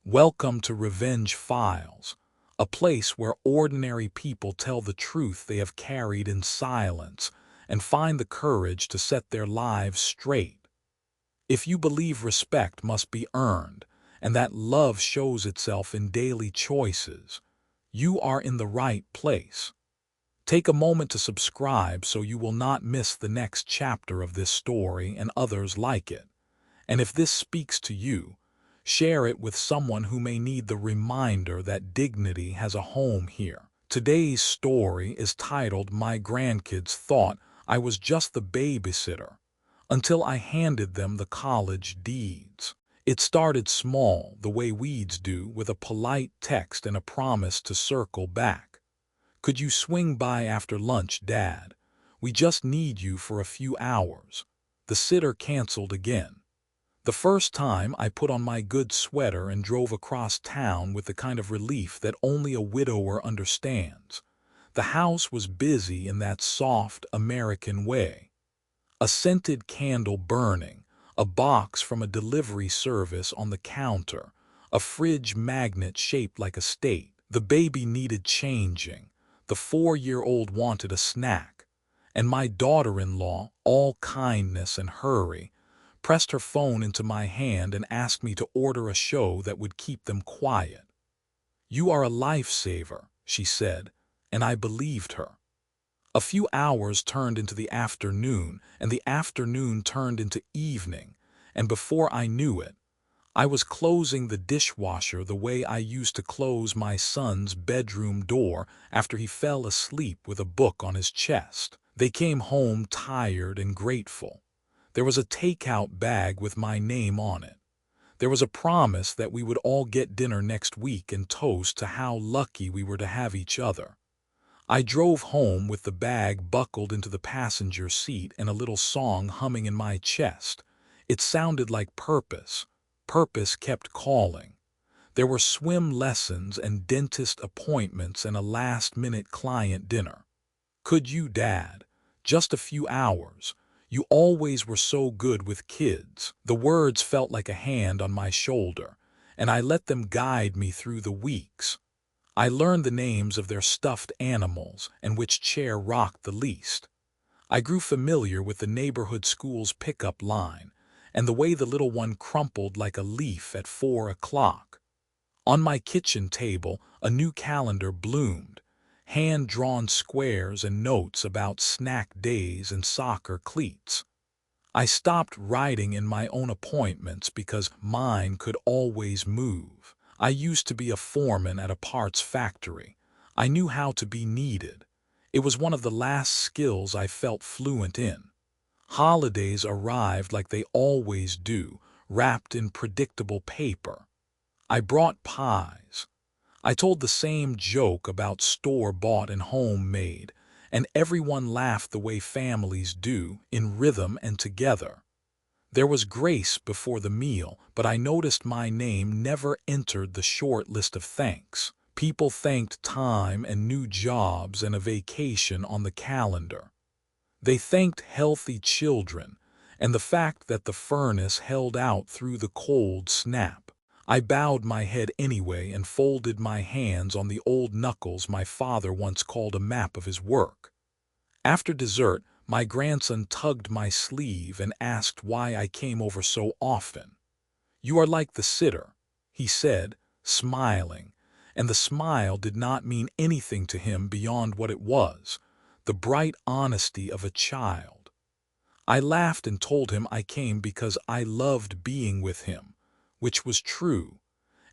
Welcome to Revenge Files, a place where ordinary people tell the truth they have carried in silence and find the courage to set their lives straight. If you believe respect must be earned and that love shows itself in daily choices, you are in the right place. Take a moment to subscribe so you will not miss the next chapter of this story and others like it. And if this speaks to you, share it with someone who may need the reminder that dignity has a home here. Today's story is titled "My Grandkids Thought I Was Just the Babysitter Until I Handed Them the College Deeds." It started small, the way weeds do, with a polite text and a promise to circle back. "Could you swing by after lunch, Dad? We just need you for a few hours." The sitter canceled again. The first time I put on my good sweater and drove across town with the kind of relief that only a widower understands. The house was busy in that soft American way. A scented candle burning, a box from a delivery service on the counter, a fridge magnet shaped like a state. The baby needed changing. The 4-year-old wanted a snack. And my daughter-in-law, all kindness and hurry, pressed her phone into my hand and asked me to order a show that would keep them quiet. "You are a lifesaver," she said, and I believed her. A few hours turned into the afternoon, and the afternoon turned into evening, and before I knew it, I was closing the dishwasher the way I used to close my son's bedroom door after he fell asleep with a book on his chest. They came home tired and grateful. There was a takeout bag with my name on it. There was a promise that we would all get dinner next week and toast to how lucky we were to have each other. I drove home with the bag buckled into the passenger seat and a little song humming in my chest. It sounded like purpose. Purpose kept calling. There were swim lessons and dentist appointments and a last-minute client dinner. "Could you, Dad? Just a few hours. You always were so good with kids." The words felt like a hand on my shoulder, and I let them guide me through the weeks. I learned the names of their stuffed animals and which chair rocked the least. I grew familiar with the neighborhood school's pickup line and the way the little one crumpled like a leaf at 4 o'clock. On my kitchen table, a new calendar bloomed. Hand-drawn squares and notes about snack days and soccer cleats. I stopped writing in my own appointments because mine could always move. I used to be a foreman at a parts factory. I knew how to be needed. It was one of the last skills I felt fluent in. Holidays arrived like they always do, wrapped in predictable paper. I brought pies. I told the same joke about store-bought and homemade, and everyone laughed the way families do, in rhythm and together. There was grace before the meal, but I noticed my name never entered the short list of thanks. People thanked time and new jobs and a vacation on the calendar. They thanked healthy children and the fact that the furnace held out through the cold snap. I bowed my head anyway and folded my hands on the old knuckles my father once called a map of his work. After dessert, my grandson tugged my sleeve and asked why I came over so often. "You are like the sitter," he said, smiling, and the smile did not mean anything to him beyond what it was, the bright honesty of a child. I laughed and told him I came because I loved being with him, which was true,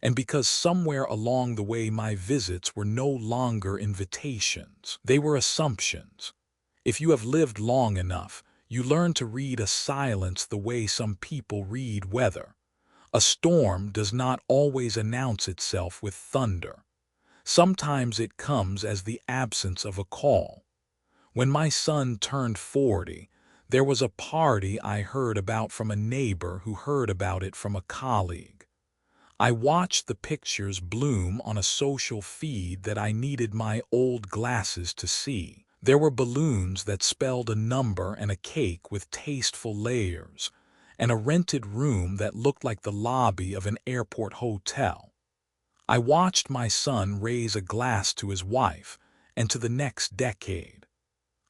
and because somewhere along the way my visits were no longer invitations. They were assumptions. If you have lived long enough, you learn to read a silence the way some people read weather. A storm does not always announce itself with thunder. Sometimes it comes as the absence of a call. When my son turned 40, there was a party I heard about from a neighbor who heard about it from a colleague. I watched the pictures bloom on a social feed that I needed my old glasses to see. There were balloons that spelled a number and a cake with tasteful layers, and a rented room that looked like the lobby of an airport hotel. I watched my son raise a glass to his wife and to the next decade.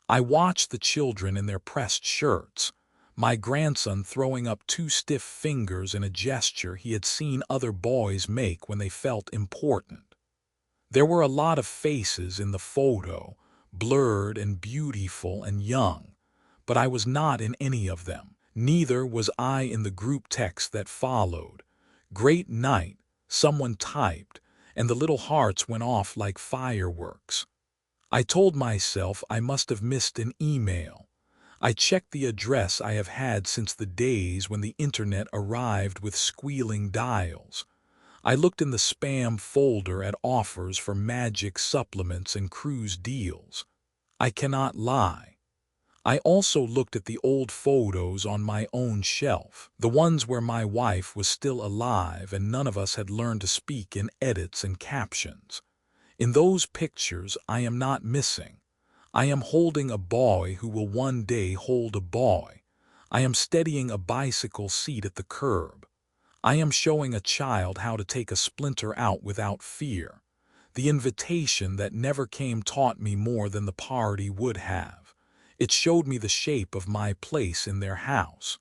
I watched the children in their pressed shirts, my grandson throwing up two stiff fingers in a gesture he had seen other boys make when they felt important. There were a lot of faces in the photo, blurred and beautiful and young, but I was not in any of them. Neither was I in the group text that followed. "Great night," someone typed, and the little hearts went off like fireworks. I told myself I must have missed an email. I checked the address I have had since the days when the internet arrived with squealing dials. I looked in the spam folder at offers for magic supplements and cruise deals. I cannot lie. I also looked at the old photos on my own shelf, the ones where my wife was still alive and none of us had learned to speak in edits and captions. In those pictures, I am not missing. I am holding a boy who will one day hold a boy. I am steadying a bicycle seat at the curb. I am showing a child how to take a splinter out without fear. The invitation that never came taught me more than the party would have. It showed me the shape of my place in their house.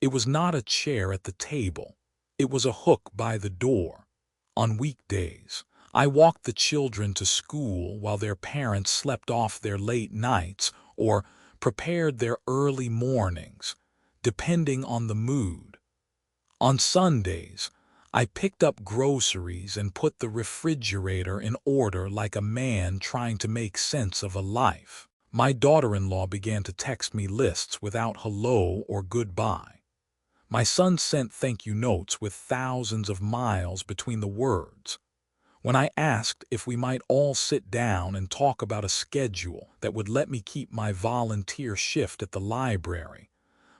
It was not a chair at the table. It was a hook by the door. On weekdays, I walked the children to school while their parents slept off their late nights or prepared their early mornings, depending on the mood. On Sundays, I picked up groceries and put the refrigerator in order like a man trying to make sense of a life. My daughter-in-law began to text me lists without hello or goodbye. My son sent thank you notes with thousands of miles between the words. When I asked if we might all sit down and talk about a schedule that would let me keep my volunteer shift at the library,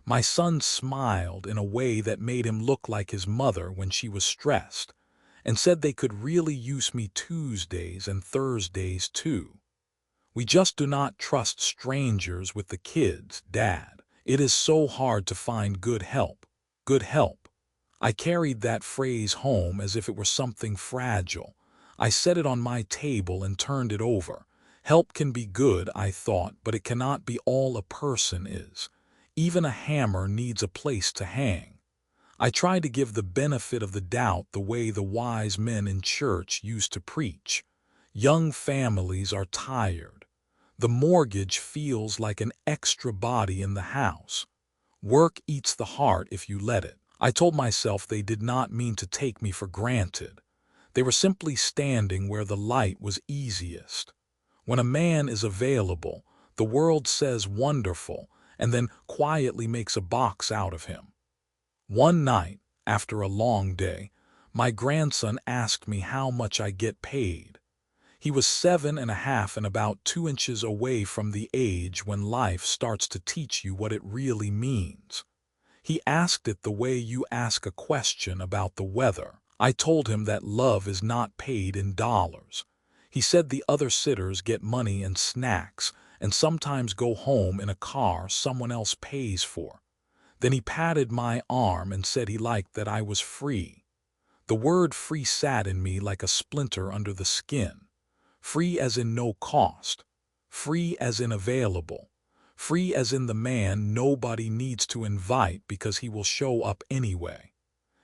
my son smiled in a way that made him look like his mother when she was stressed, and said they could really use me Tuesdays and Thursdays too. "We just do not trust strangers with the kids, Dad. It is so hard to find good help. Good help." I carried that phrase home as if it were something fragile. I set it on my table and turned it over. Help can be good, I thought, but it cannot be all a person is. Even a hammer needs a place to hang. I tried to give the benefit of the doubt the way the wise men in church used to preach. Young families are tired. The mortgage feels like an extra body in the house. Work eats the heart if you let it. I told myself they did not mean to take me for granted. They were simply standing where the light was easiest. When a man is available, the world says wonderful and then quietly makes a box out of him. One night, after a long day, my grandson asked me how much I get paid. He was 7.5 and about 2 inches away from the age when life starts to teach you what it really means. He asked it the way you ask a question about the weather. I told him that love is not paid in dollars. He said the other sitters get money and snacks and sometimes go home in a car someone else pays for. Then he patted my arm and said he liked that I was free. The word free sat in me like a splinter under the skin. Free as in no cost. Free as in available. Free as in the man nobody needs to invite because he will show up anyway.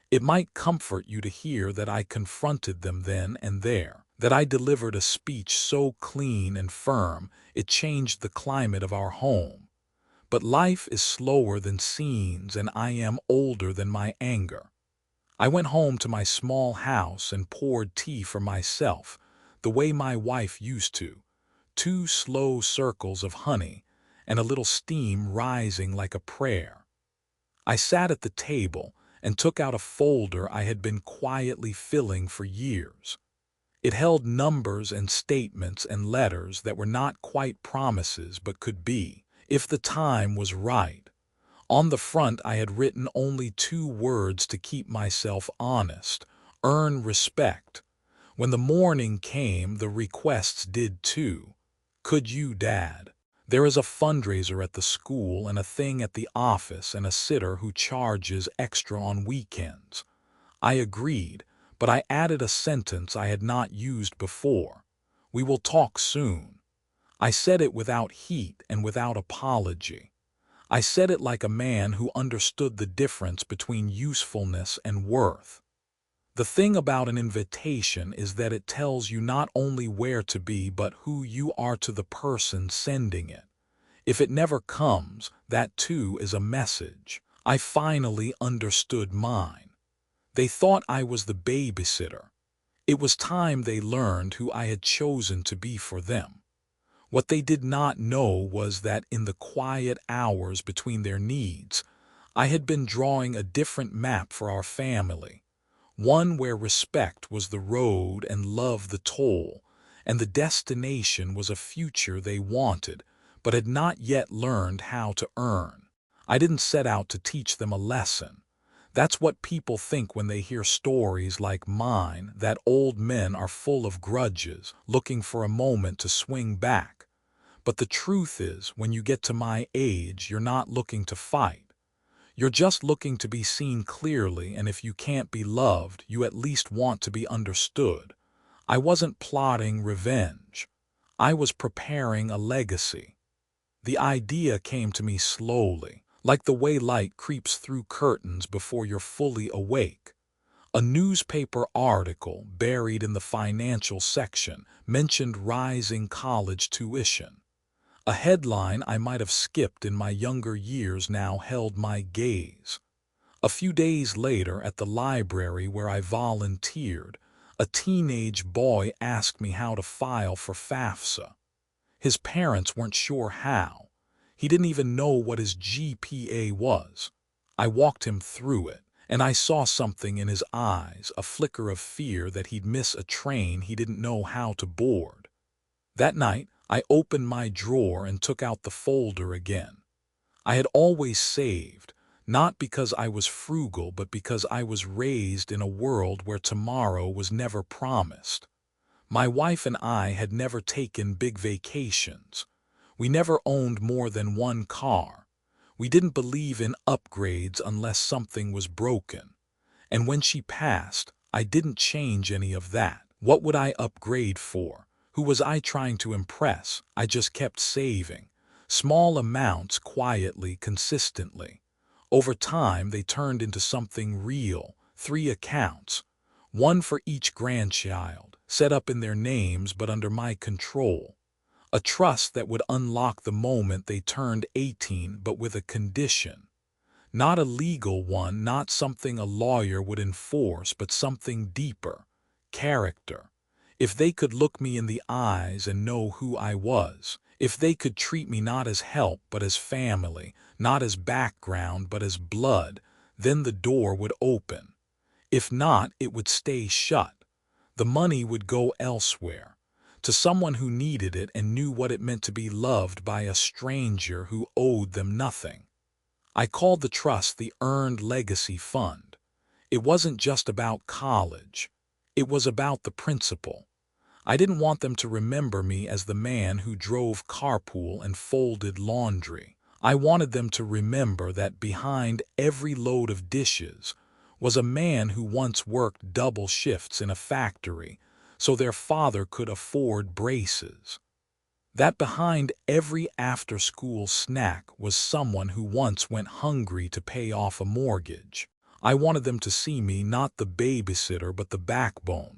It might comfort you to hear that I confronted them then and there, that I delivered a speech so clean and firm it changed the climate of our home. But life is slower than scenes and I am older than my anger. I went home to my small house and poured tea for myself, the way my wife used to, 2 slow circles of honey and a little steam rising like a prayer. I sat at the table and took out a folder I had been quietly filling for years. It held numbers and statements and letters that were not quite promises but could be, if the time was right. On the front I had written only 2 words to keep myself honest: earn respect. When the morning came, the requests did too. Could you, Dad? There is a fundraiser at the school and a thing at the office and a sitter who charges extra on weekends. I agreed, but I added a sentence I had not used before. "We will talk soon." I said it without heat and without apology. I said it like a man who understood the difference between usefulness and worth. The thing about an invitation is that it tells you not only where to be but who you are to the person sending it. If it never comes, that too is a message. I finally understood mine. They thought I was the babysitter. It was time they learned who I had chosen to be for them. What they did not know was that in the quiet hours between their needs, I had been drawing a different map for our family, one where respect was the road and love the toll, and the destination was a future they wanted, but had not yet learned how to earn. I didn't set out to teach them a lesson. That's what people think when they hear stories like mine, that old men are full of grudges, looking for a moment to swing back. But the truth is, when you get to my age, you're not looking to fight. You're just looking to be seen clearly, and if you can't be loved, you at least want to be understood. I wasn't plotting revenge. I was preparing a legacy. The idea came to me slowly, like the way light creeps through curtains before you're fully awake. A newspaper article buried in the financial section mentioned rising college tuition. A headline I might have skipped in my younger years now held my gaze. A few days later, at the library where I volunteered, a teenage boy asked me how to file for FAFSA. His parents weren't sure how. He didn't even know what his GPA was. I walked him through it, and I saw something in his eyes, a flicker of fear that he'd miss a train he didn't know how to board. That night, I opened my drawer and took out the folder again. I had always saved, not because I was frugal, but because I was raised in a world where tomorrow was never promised. My wife and I had never taken big vacations. We never owned more than one car. We didn't believe in upgrades unless something was broken. And when she passed, I didn't change any of that. What would I upgrade for? Who was I trying to impress? I just kept saving. Small amounts, quietly, consistently. Over time, they turned into something real. 3 accounts. One for each grandchild, set up in their names but under my control. A trust that would unlock the moment they turned 18, but with a condition. Not a legal one, not something a lawyer would enforce, but something deeper. Character. If they could look me in the eyes and know who I was, if they could treat me not as help but as family, not as background but as blood, then the door would open. If not, it would stay shut. The money would go elsewhere, to someone who needed it and knew what it meant to be loved by a stranger who owed them nothing. I called the trust the Earned Legacy Fund. It wasn't just about college. It was about the principle. I didn't want them to remember me as the man who drove carpool and folded laundry. I wanted them to remember that behind every load of dishes was a man who once worked double shifts in a factory so their father could afford braces. That behind every after-school snack was someone who once went hungry to pay off a mortgage. I wanted them to see me not the babysitter but the backbone.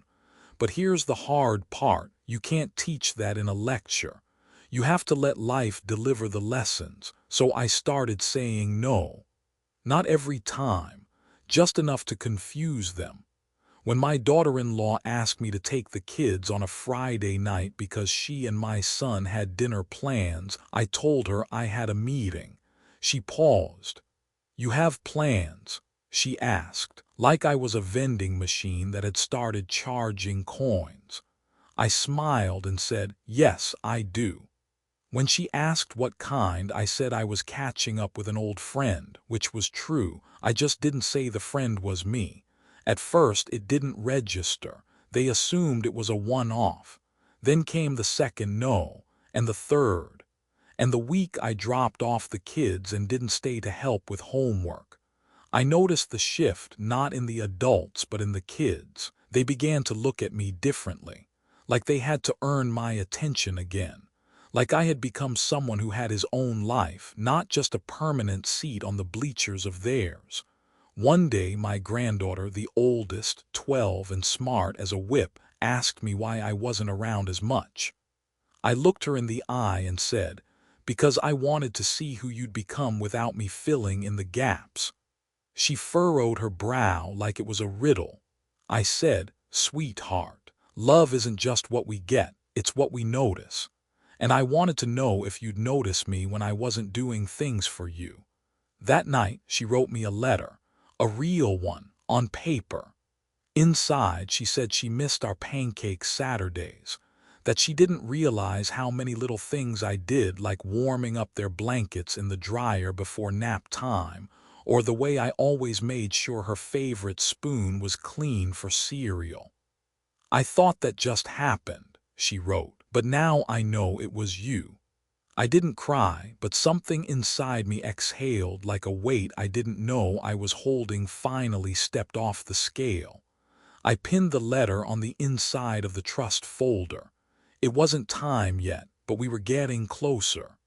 But here's the hard part. You can't teach that in a lecture. You have to let life deliver the lessons. So I started saying no. Not every time, just enough to confuse them. When my daughter-in-law asked me to take the kids on a Friday night because she and my son had dinner plans, I told her I had a meeting. She paused. "You have plans?" she asked, like I was a vending machine that had started charging coins. I smiled and said, "Yes, I do." When she asked what kind, I said I was catching up with an old friend, which was true. I just didn't say the friend was me. At first, it didn't register. They assumed it was a one-off. Then came the second no, and the third. And the week I dropped off the kids and didn't stay to help with homework. I noticed the shift not in the adults but in the kids. They began to look at me differently, like they had to earn my attention again, like I had become someone who had his own life, not just a permanent seat on the bleachers of theirs. One day, my granddaughter, the oldest, 12 and smart as a whip, asked me why I wasn't around as much. I looked her in the eye and said, "Because I wanted to see who you'd become without me filling in the gaps." She furrowed her brow like it was a riddle. I said, "Sweetheart, love isn't just what we get, it's what we notice. And I wanted to know if you'd notice me when I wasn't doing things for you." That night, she wrote me a letter, a real one, on paper. Inside, she said she missed our pancake Saturdays, that she didn't realize how many little things I did, like warming up their blankets in the dryer before nap time, or the way I always made sure her favorite spoon was clean for cereal. "I thought that just happened," she wrote, "but now I know it was you." I didn't cry, but something inside me exhaled like a weight I didn't know I was holding finally stepped off the scale. I pinned the letter on the inside of the trust folder. It wasn't time yet, but we were getting closer.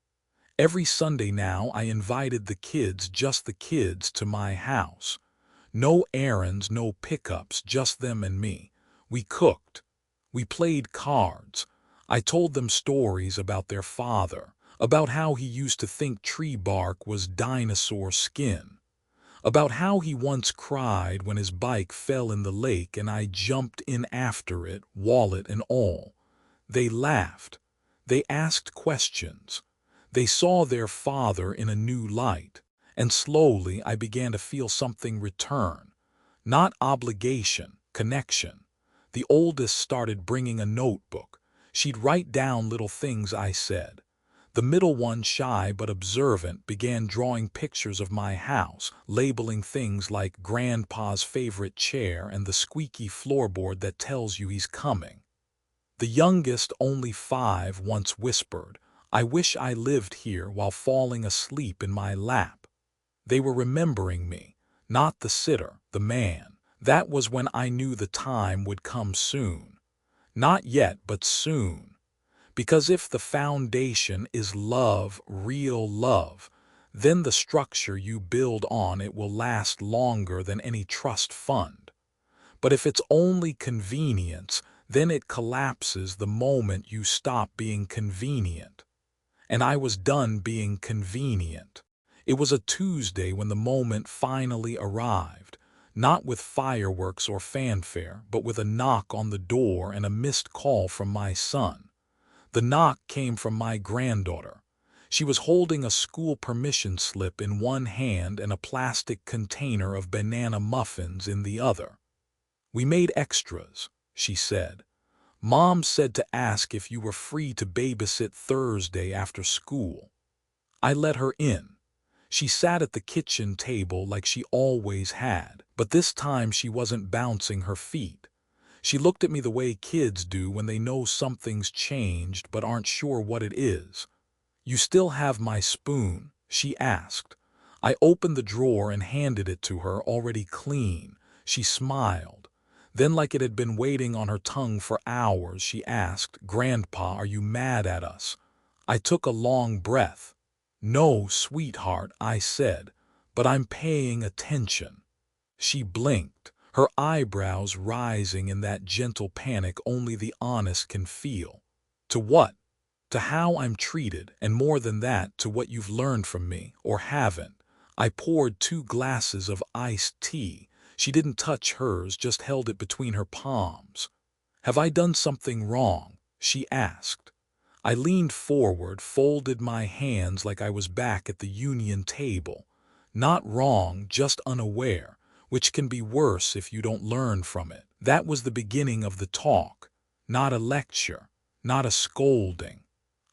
Every Sunday now I invited the kids, just the kids, to my house. No errands, no pickups, just them and me. We cooked. We played cards. I told them stories about their father, about how he used to think tree bark was dinosaur skin, about how he once cried when his bike fell in the lake and I jumped in after it, wallet and all. They laughed. They asked questions. They saw their father in a new light, and slowly I began to feel something return. Not obligation, connection. The oldest started bringing a notebook. She'd write down little things I said. The middle one, shy but observant, began drawing pictures of my house, labeling things like Grandpa's favorite chair and the squeaky floorboard that tells you he's coming. The youngest, only 5, once whispered, "I wish I lived here," while falling asleep in my lap. They were remembering me, not the sitter, the man. That was when I knew the time would come soon. Not yet, but soon. Because if the foundation is love, real love, then the structure you build on it will last longer than any trust fund. But if it's only convenience, then it collapses the moment you stop being convenient. And I was done being convenient. It was a Tuesday when the moment finally arrived, not with fireworks or fanfare, but with a knock on the door and a missed call from my son. The knock came from my granddaughter. She was holding a school permission slip in one hand and a plastic container of banana muffins in the other. "We made extras," she said. "Mom said to ask if you were free to babysit Thursday after school." I let her in. She sat at the kitchen table like she always had, but this time she wasn't bouncing her feet. She looked at me the way kids do when they know something's changed but aren't sure what it is. "You still have my spoon?" she asked. I opened the drawer and handed it to her, already clean. She smiled. Then, like it had been waiting on her tongue for hours, she asked, "Grandpa, are you mad at us?" I took a long breath. "No, sweetheart," I said, "but I'm paying attention." She blinked, her eyebrows rising in that gentle panic only the honest can feel. "To what?" "To how I'm treated, and more than that, to what you've learned from me, or haven't." I poured 2 glasses of iced tea. She didn't touch hers, just held it between her palms. "Have I done something wrong?" she asked. I leaned forward, folded my hands like I was back at the union table. "Not wrong, just unaware, which can be worse if you don't learn from it." That was the beginning of the talk. Not a lecture, not a scolding.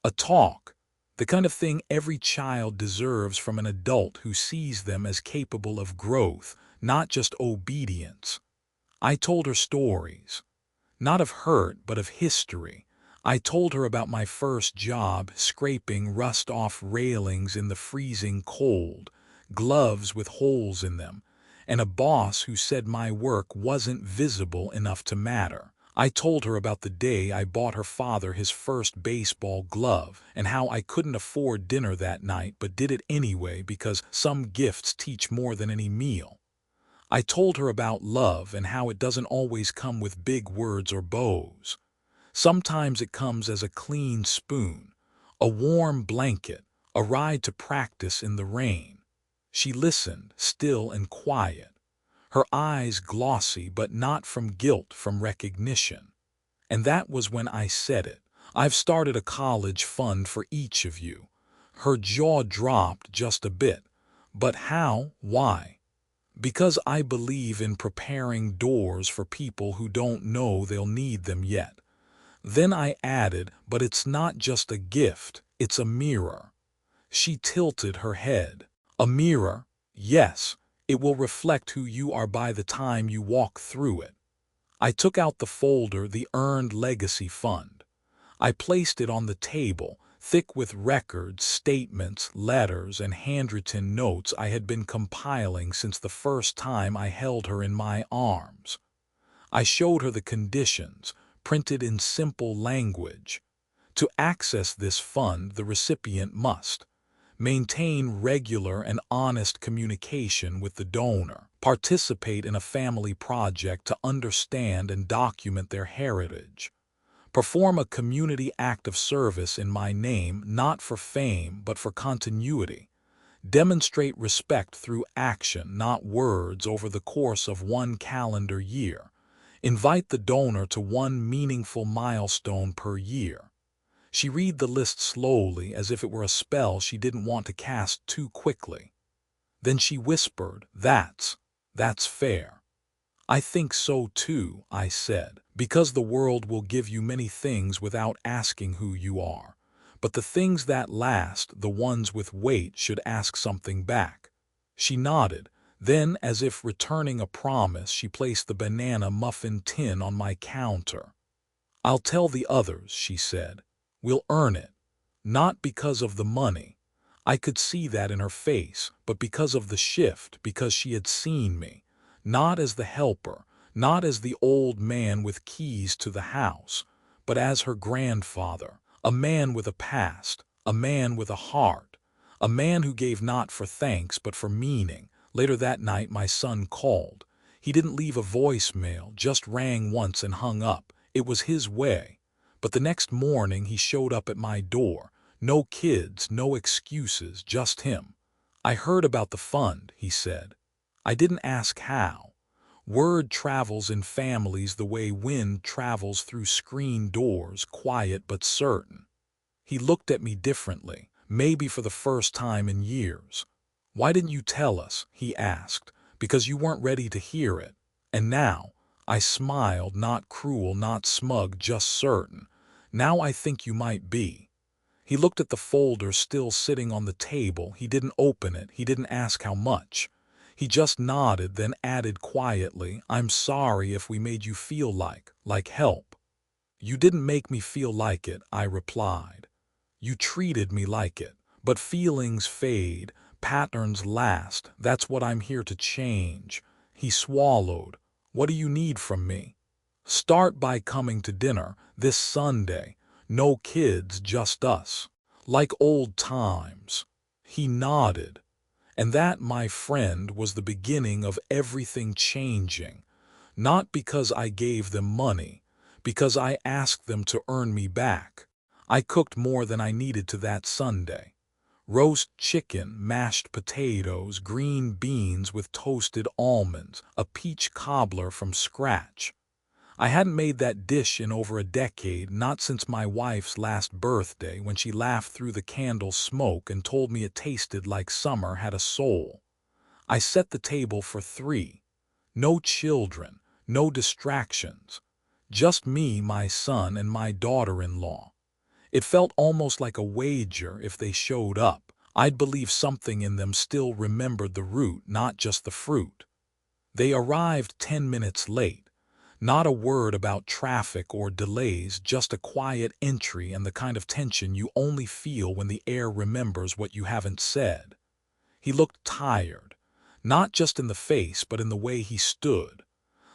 A talk, the kind of thing every child deserves from an adult who sees them as capable of growth, not just obedience. I told her stories, not of hurt, but of history. I told her about my first job, scraping rust off railings in the freezing cold, gloves with holes in them, and a boss who said my work wasn't visible enough to matter. I told her about the day I bought her father his first baseball glove and how I couldn't afford dinner that night but did it anyway because some gifts teach more than any meal. I told her about love and how it doesn't always come with big words or bows. Sometimes it comes as a clean spoon, a warm blanket, a ride to practice in the rain. She listened, still and quiet, her eyes glossy but not from guilt, from recognition. And that was when I said it. I've started a college fund for each of you. Her jaw dropped just a bit. But how? Why? Because I believe in preparing doors for people who don't know they'll need them yet. Then I added, but it's not just a gift, it's a mirror. She tilted her head. A mirror? Yes, it will reflect who you are by the time you walk through it. I took out the folder, the Earned Legacy Fund. I placed it on the table, thick with records, statements, letters, and handwritten notes I had been compiling since the first time I held her in my arms. I showed her the conditions, printed in simple language. To access this fund, the recipient must maintain regular and honest communication with the donor, participate in a family project to understand and document their heritage, perform a community act of service in my name, not for fame but for continuity, demonstrate respect through action, not words, over the course of 1 calendar year, invite the donor to 1 meaningful milestone per year. She read the list slowly, as if it were a spell she didn't want to cast too quickly. Then she whispered, That's fair. I think so too, I said, because the world will give you many things without asking who you are. But the things that last, the ones with weight, should ask something back. She nodded. Then, as if returning a promise, she placed the banana muffin tin on my counter. I'll tell the others, she said. We'll earn it. Not because of the money. I could see that in her face, but because of the shift, because she had seen me. Not as the helper, not as the old man with keys to the house, but as her grandfather, a man with a past, a man with a heart, a man who gave not for thanks but for meaning. Later that night my son called. He didn't leave a voicemail, just rang once and hung up. It was his way. But the next morning he showed up at my door. No kids, no excuses, just him. I heard about the fund, he said. I didn't ask how. Word travels in families the way wind travels through screen doors, quiet but certain. He looked at me differently, maybe for the first time in years. Why didn't you tell us? He asked. Because you weren't ready to hear it. And now, I smiled, not cruel, not smug, just certain. Now I think you might be. He looked at the folder still sitting on the table. He didn't open it. He didn't ask how much. He just nodded, then added quietly, I'm sorry if we made you feel like help. You didn't make me feel like it, I replied. You treated me like it. But feelings fade, patterns last. That's what I'm here to change. He swallowed. What do you need from me? Start by coming to dinner this Sunday. No kids, just us. Like old times. He nodded. And that, my friend, was the beginning of everything changing. Not because I gave them money, because I asked them to earn me back. I cooked more than I needed to that Sunday. Roast chicken, mashed potatoes, green beans with toasted almonds, a peach cobbler from scratch. I hadn't made that dish in over a decade, not since my wife's last birthday when she laughed through the candle smoke and told me it tasted like summer had a soul. I set the table for 3. No children, no distractions. Just me, my son, and my daughter-in-law. It felt almost like a wager. If they showed up, I'd believe something in them still remembered the root, not just the fruit. They arrived 10 minutes late. Not a word about traffic or delays, just a quiet entry and the kind of tension you only feel when the air remembers what you haven't said. He looked tired. Not just in the face, but in the way he stood.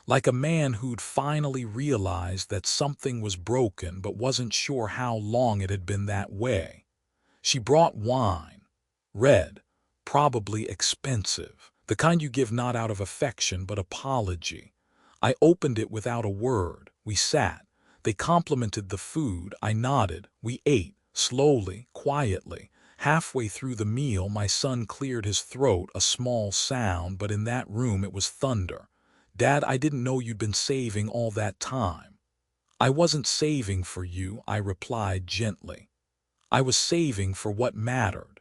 Like a man who'd finally realized that something was broken but wasn't sure how long it had been that way. She brought wine. Red, probably expensive. The kind you give not out of affection but apology. I opened it without a word. We sat. They complimented the food. I nodded. We ate, slowly, quietly. Halfway through the meal, my son cleared his throat, a small sound, but in that room it was thunder. "Dad, I didn't know you'd been saving all that time." "I wasn't saving for you," I replied gently. "I was saving for what mattered."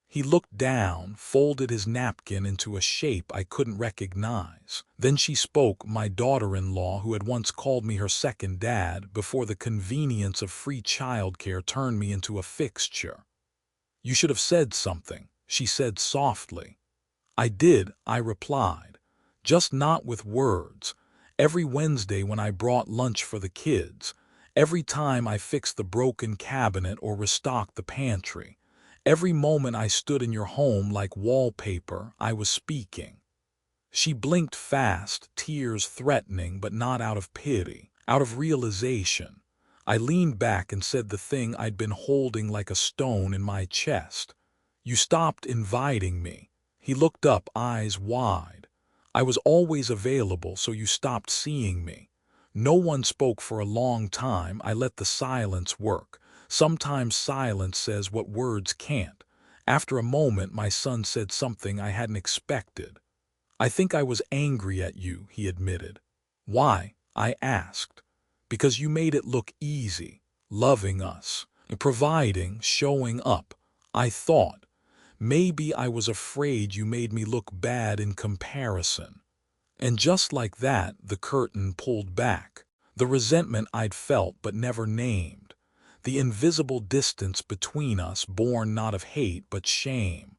He looked down, folded his napkin into a shape I couldn't recognize. Then she spoke, my daughter-in-law, who had once called me her second dad before the convenience of free childcare turned me into a fixture. "You should have said something," she said softly. "I did," I replied, "just not with words. Every Wednesday when I brought lunch for the kids, every time I fixed the broken cabinet or restocked the pantry, every moment I stood in your home like wallpaper, I was speaking." She blinked fast, tears threatening, but not out of pity, out of realization. I leaned back and said the thing I'd been holding like a stone in my chest. "You stopped inviting me." He looked up, eyes wide. "I was always available, so you stopped seeing me." No one spoke for a long time. I let the silence work. Sometimes silence says what words can't. After a moment, my son said something I hadn't expected. "I think I was angry at you," he admitted. "Why?" I asked. "Because you made it look easy, loving us, providing, showing up. I thought, maybe I was afraid you made me look bad in comparison." And just like that, the curtain pulled back. The resentment I'd felt but never named. The invisible distance between us, born not of hate but shame.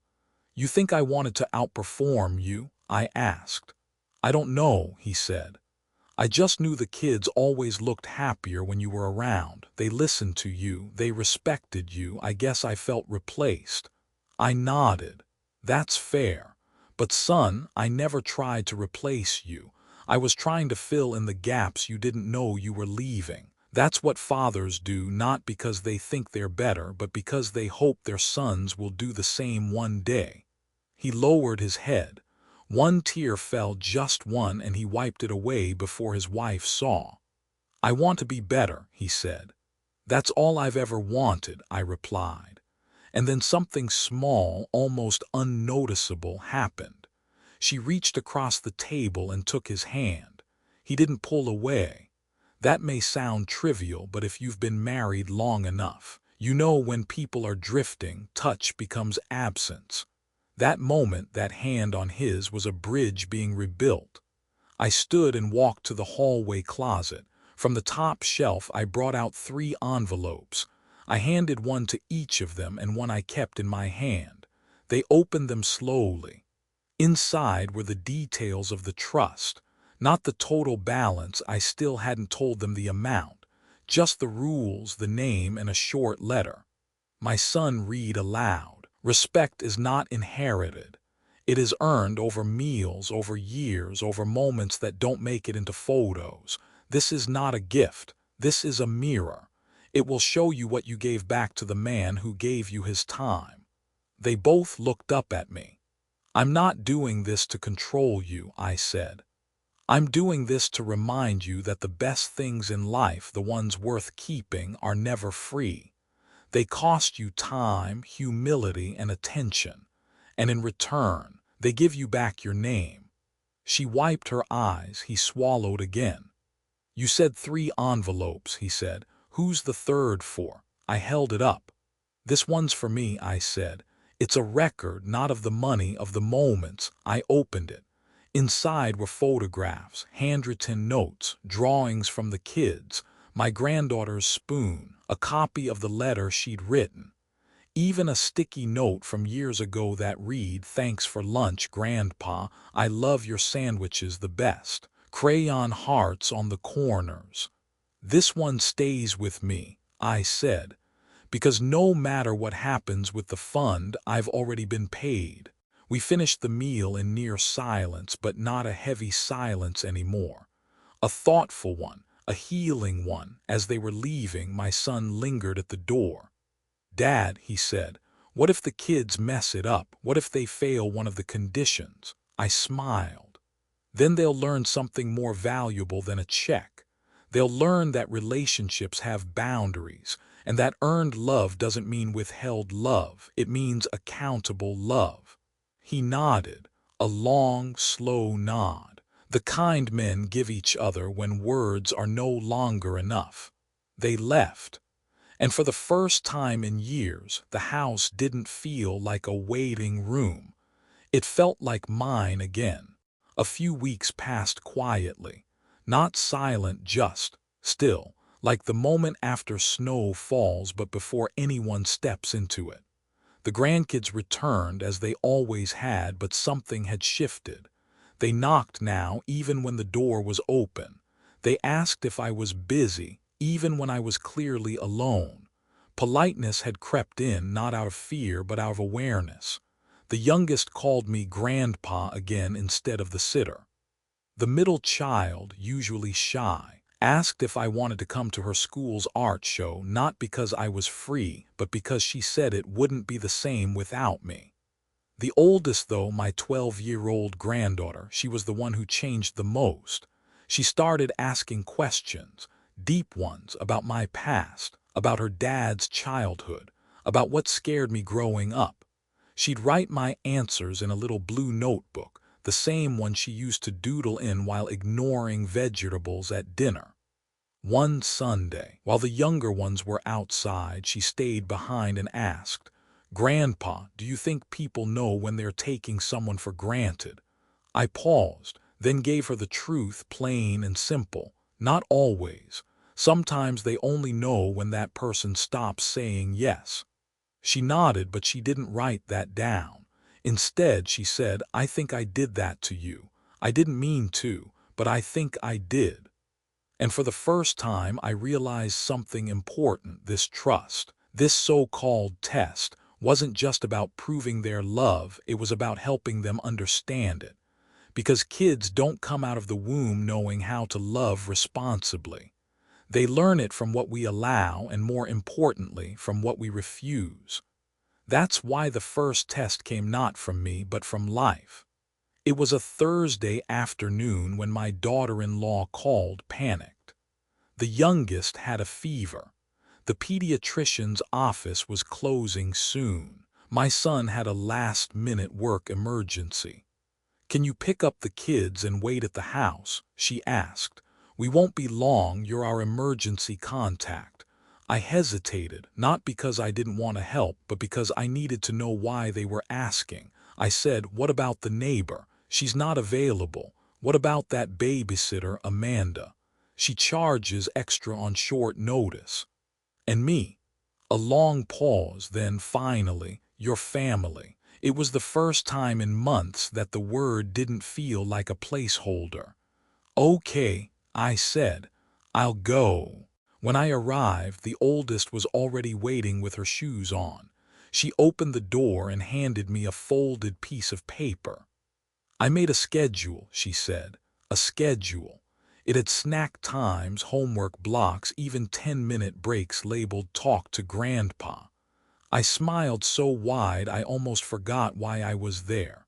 "You think I wanted to outperform you?" I asked. "I don't know," he said. "I just knew the kids always looked happier when you were around. They listened to you, they respected you. I guess I felt replaced." I nodded. "That's fair. But son, I never tried to replace you. I was trying to fill in the gaps you didn't know you were leaving. That's what fathers do, not because they think they're better, but because they hope their sons will do the same one day." He lowered his head. One tear fell, just one, and he wiped it away before his wife saw. "I want to be better," he said. "That's all I've ever wanted," I replied. And then something small, almost unnoticeable, happened. She reached across the table and took his hand. He didn't pull away. That may sound trivial, but if you've been married long enough, you know when people are drifting, touch becomes absence. That moment, that hand on his, was a bridge being rebuilt. I stood and walked to the hallway closet. From the top shelf, I brought out 3 envelopes. I handed one to each of them and one I kept in my hand. They opened them slowly. Inside were the details of the trust. Not the total balance, I still hadn't told them the amount. Just the rules, the name, and a short letter. My son read aloud. "Respect is not inherited. It is earned over meals, over years, over moments that don't make it into photos. This is not a gift. This is a mirror. It will show you what you gave back to the man who gave you his time." They both looked up at me. "I'm not doing this to control you," I said. "I'm doing this to remind you that the best things in life, the ones worth keeping, are never free. They cost you time, humility, and attention. And in return, they give you back your name." She wiped her eyes. He swallowed again. "You said 3 envelopes," he said. "Who's the third for?" I held it up. "This one's for me," I said. "It's a record, not of the money, of the moments." I opened it. Inside were photographs, handwritten notes, drawings from the kids, my granddaughter's spoon, a copy of the letter she'd written. Even a sticky note from years ago that read, "Thanks for lunch, Grandpa. I love your sandwiches the best." Crayon hearts on the corners. "This one stays with me," I said, "because no matter what happens with the fund, I've already been paid. We finished the meal in near silence, but not a heavy silence anymore. A thoughtful one, a healing one. As they were leaving, my son lingered at the door. "Dad," he said, "what if the kids mess it up? What if they fail one of the conditions?" I smiled. "Then they'll learn something more valuable than a check. They'll learn that relationships have boundaries, and that earned love doesn't mean withheld love. It means accountable love." He nodded, a long, slow nod, the kind men give each other when words are no longer enough. They left. And for the first time in years, the house didn't feel like a waiting room. It felt like mine again. A few weeks passed quietly, not silent, just still, like the moment after snow falls but before anyone steps into it. The grandkids returned as they always had, but something had shifted. They knocked now, even when the door was open. They asked if I was busy, even when I was clearly alone. Politeness had crept in, not out of fear, but out of awareness. The youngest called me grandpa again instead of the sitter. The middle child, usually shy, asked if I wanted to come to her school's art show, not because I was free, but because she said it wouldn't be the same without me. The oldest, though, my 12-year-old granddaughter, she was the one who changed the most. She started asking questions, deep ones, about my past, about her dad's childhood, about what scared me growing up. She'd write my answers in a little blue notebook, the same one she used to doodle in while ignoring vegetables at dinner. One Sunday, while the younger ones were outside, she stayed behind and asked, "Grandpa, do you think people know when they're taking someone for granted?" I paused, then gave her the truth, plain and simple. Not always. Sometimes they only know when that person stops saying yes. She nodded, but she didn't write that down. Instead, she said, "I think I did that to you. I didn't mean to, but I think I did." And for the first time, I realized something important. This trust, this so-called test, wasn't just about proving their love, it was about helping them understand it. Because kids don't come out of the womb knowing how to love responsibly. They learn it from what we allow and, more importantly, from what we refuse. That's why the first test came not from me, but from life. It was a Thursday afternoon when my daughter-in-law called, panicked. The youngest had a fever. The pediatrician's office was closing soon. My son had a last-minute work emergency. "Can you pick up the kids and wait at the house?" she asked. "We won't be long, you're our emergency contact." I hesitated, not because I didn't want to help, but because I needed to know why they were asking. I said, "What about the neighbor? She's not available. What about that babysitter, Amanda? She charges extra on short notice." "And me?" A long pause, then finally, "Your family." It was the first time in months that the word didn't feel like a placeholder. "Okay," I said, "I'll go." When I arrived, the oldest was already waiting with her shoes on. She opened the door and handed me a folded piece of paper. "I made a schedule," she said. A schedule. It had snack times, homework blocks, even 10-minute breaks labeled "Talk to Grandpa." I smiled so wide I almost forgot why I was there.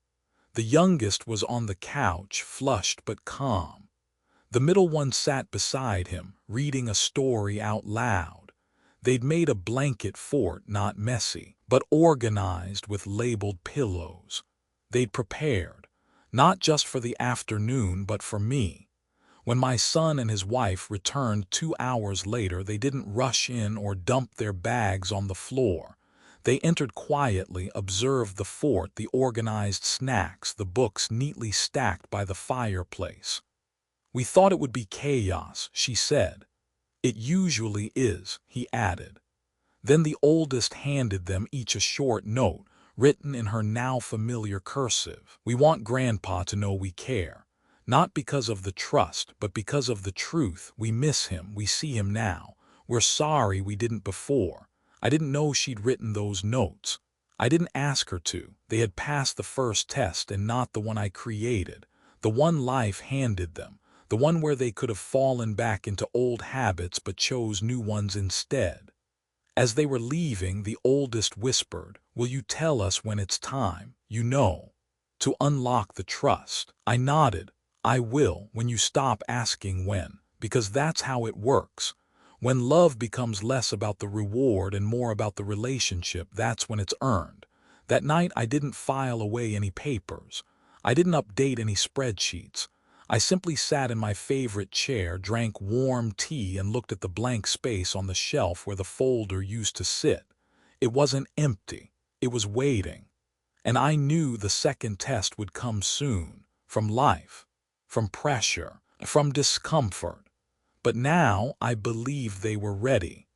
The youngest was on the couch, flushed but calm. The middle one sat beside him, reading a story out loud. They'd made a blanket fort, not messy, but organized with labeled pillows. They'd prepared, not just for the afternoon, but for me. When my son and his wife returned 2 hours later, they didn't rush in or dump their bags on the floor. They entered quietly, observed the fort, the organized snacks, the books neatly stacked by the fireplace. "We thought it would be chaos," she said. "It usually is," he added. Then the oldest handed them each a short note, written in her now familiar cursive. "We want Grandpa to know we care. Not because of the trust, but because of the truth. We miss him. We see him now. We're sorry we didn't before." I didn't know she'd written those notes. I didn't ask her to. They had passed the first test and not the one I created, the one life handed them, the one where they could have fallen back into old habits but chose new ones instead. As they were leaving, the oldest whispered, "Will you tell us when it's time, to unlock the trust?" I nodded. "I will, when you stop asking when, because that's how it works. When love becomes less about the reward and more about the relationship, that's when it's earned." That night I didn't file away any papers. I didn't update any spreadsheets. I simply sat in my favorite chair, drank warm tea, and looked at the blank space on the shelf where the folder used to sit. It wasn't empty. It was waiting. And I knew the second test would come soon, from life, from pressure, from discomfort. But now I believed they were ready,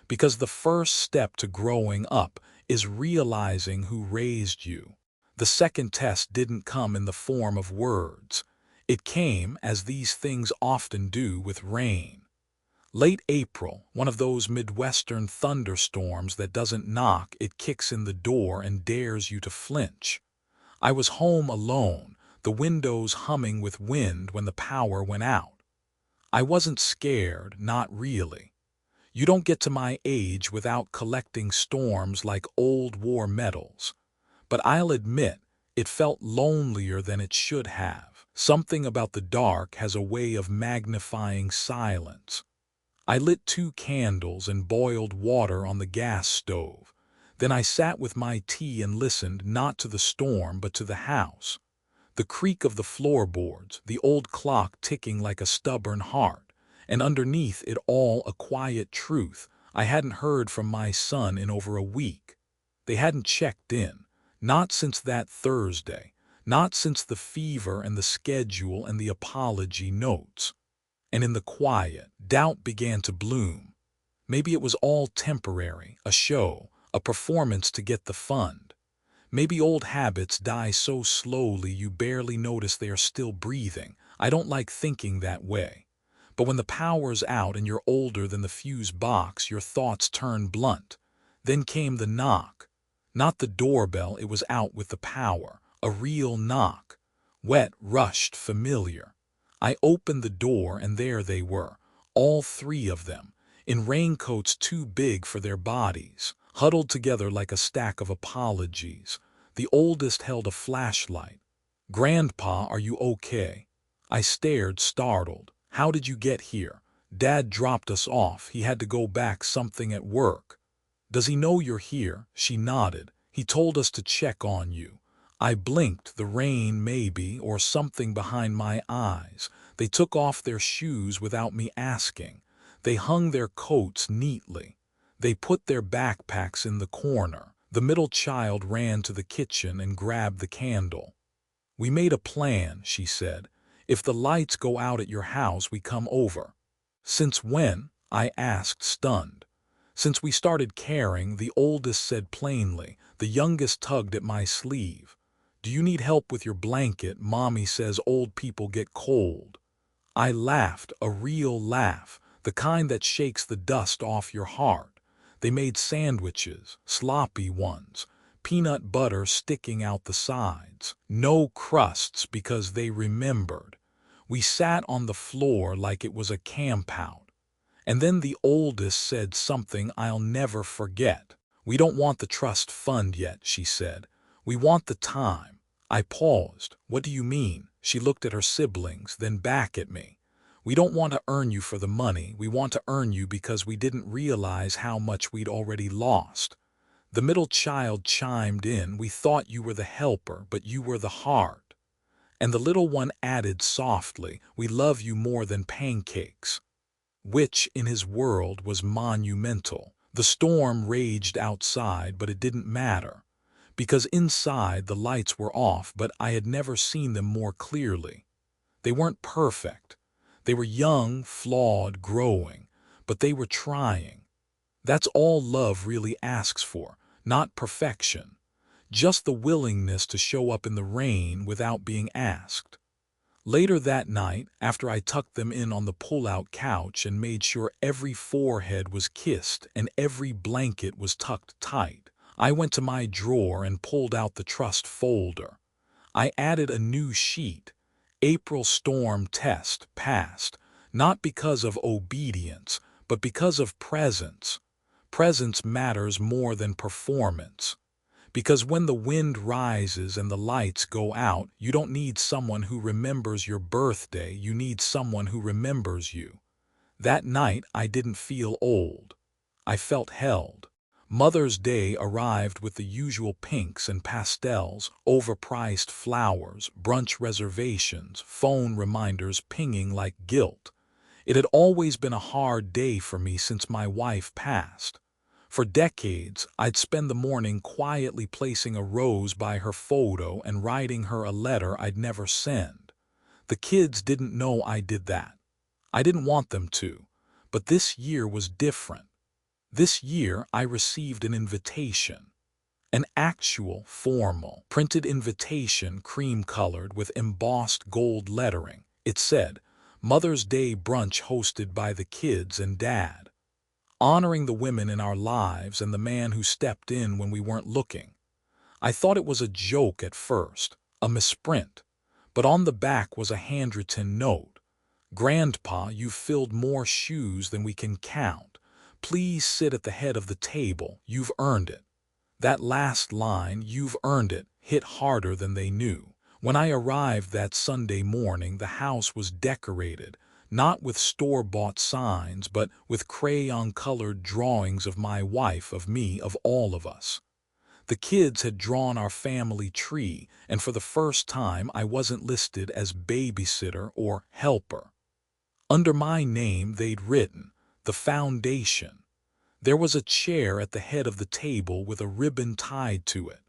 because the first step to growing up is realizing who raised you. The second test didn't come in the form of words. It came, as these things often do, with rain. Late April, one of those Midwestern thunderstorms that doesn't knock, it kicks in the door and dares you to flinch. I was home alone, the windows humming with wind when the power went out. I wasn't scared, not really. You don't get to my age without collecting storms like old war medals. But I'll admit, it felt lonelier than it should have. Something about the dark has a way of magnifying silence. I lit 2 candles and boiled water on the gas stove. Then I sat with my tea and listened not to the storm but to the house. The creak of the floorboards, the old clock ticking like a stubborn heart, and underneath it all a quiet truth I hadn't heard from my son in over a week. They hadn't checked in, not since that Thursday, not since the fever and the schedule and the apology notes. And in the quiet, doubt began to bloom. Maybe it was all temporary, a show, a performance to get the fund. Maybe old habits die so slowly you barely notice they are still breathing. I don't like thinking that way. But when the power's out and you're older than the fuse box, your thoughts turn blunt. Then came the knock. Not the doorbell, it was out with the power. A real knock. Wet, rushed, familiar. I opened the door and there they were, all 3 of them, in raincoats too big for their bodies, huddled together like a stack of apologies. The oldest held a flashlight. "Grandpa, are you okay?" I stared, startled. "How did you get here?" "Dad dropped us off. He had to go back something at work." "Does he know you're here?" She nodded. "He told us to check on you." I blinked, the rain maybe, or something behind my eyes. They took off their shoes without me asking. They hung their coats neatly. They put their backpacks in the corner. The middle child ran to the kitchen and grabbed the candle. "We made a plan," she said. "If the lights go out at your house, we come over." "Since when?" I asked, stunned. "Since we started caring," the oldest said plainly. The youngest tugged at my sleeve. "Do you need help with your blanket? Mommy says old people get cold." I laughed, a real laugh, the kind that shakes the dust off your heart. They made sandwiches, sloppy ones, peanut butter sticking out the sides. No crusts because they remembered. We sat on the floor like it was a campout. And then the oldest said something I'll never forget. "We don't want the trust fund yet," she said. "We want the time." I paused. "What do you mean?" She looked at her siblings, then back at me. "We don't want to earn you for the money. We want to earn you because we didn't realize how much we'd already lost." The middle child chimed in. "We thought you were the helper, but you were the heart." And the little one added softly, "We love you more than pancakes." Which, in his world, was monumental. The storm raged outside, but it didn't matter. Because inside the lights were off, but I had never seen them more clearly. They weren't perfect. They were young, flawed, growing, but they were trying. That's all love really asks for, not perfection. Just the willingness to show up in the rain without being asked. Later that night, after I tucked them in on the pull-out couch and made sure every forehead was kissed and every blanket was tucked tight, I went to my drawer and pulled out the trust folder. I added a new sheet. April storm test passed, not because of obedience, but because of presence. Presence matters more than performance. Because when the wind rises and the lights go out, you don't need someone who remembers your birthday, you need someone who remembers you. That night I didn't feel old. I felt held. Mother's Day arrived with the usual pinks and pastels, overpriced flowers, brunch reservations, phone reminders pinging like guilt. It had always been a hard day for me since my wife passed. For decades, I'd spend the morning quietly placing a rose by her photo and writing her a letter I'd never send. The kids didn't know I did that. I didn't want them to. But this year was different. This year, I received an invitation. An actual, formal, printed invitation, cream-colored with embossed gold lettering. It said, Mother's Day brunch hosted by the kids and Dad. Honoring the women in our lives and the man who stepped in when we weren't looking. I thought it was a joke at first, a misprint. But on the back was a handwritten note. Grandpa, you've filled more shoes than we can count. Please sit at the head of the table. You've earned it. That last line, you've earned it, hit harder than they knew. When I arrived that Sunday morning, the house was decorated, not with store-bought signs, but with crayon-colored drawings of my wife, of me, of all of us. The kids had drawn our family tree, and for the first time I wasn't listed as babysitter or helper. Under my name they'd written, the foundation. There was a chair at the head of the table with a ribbon tied to it.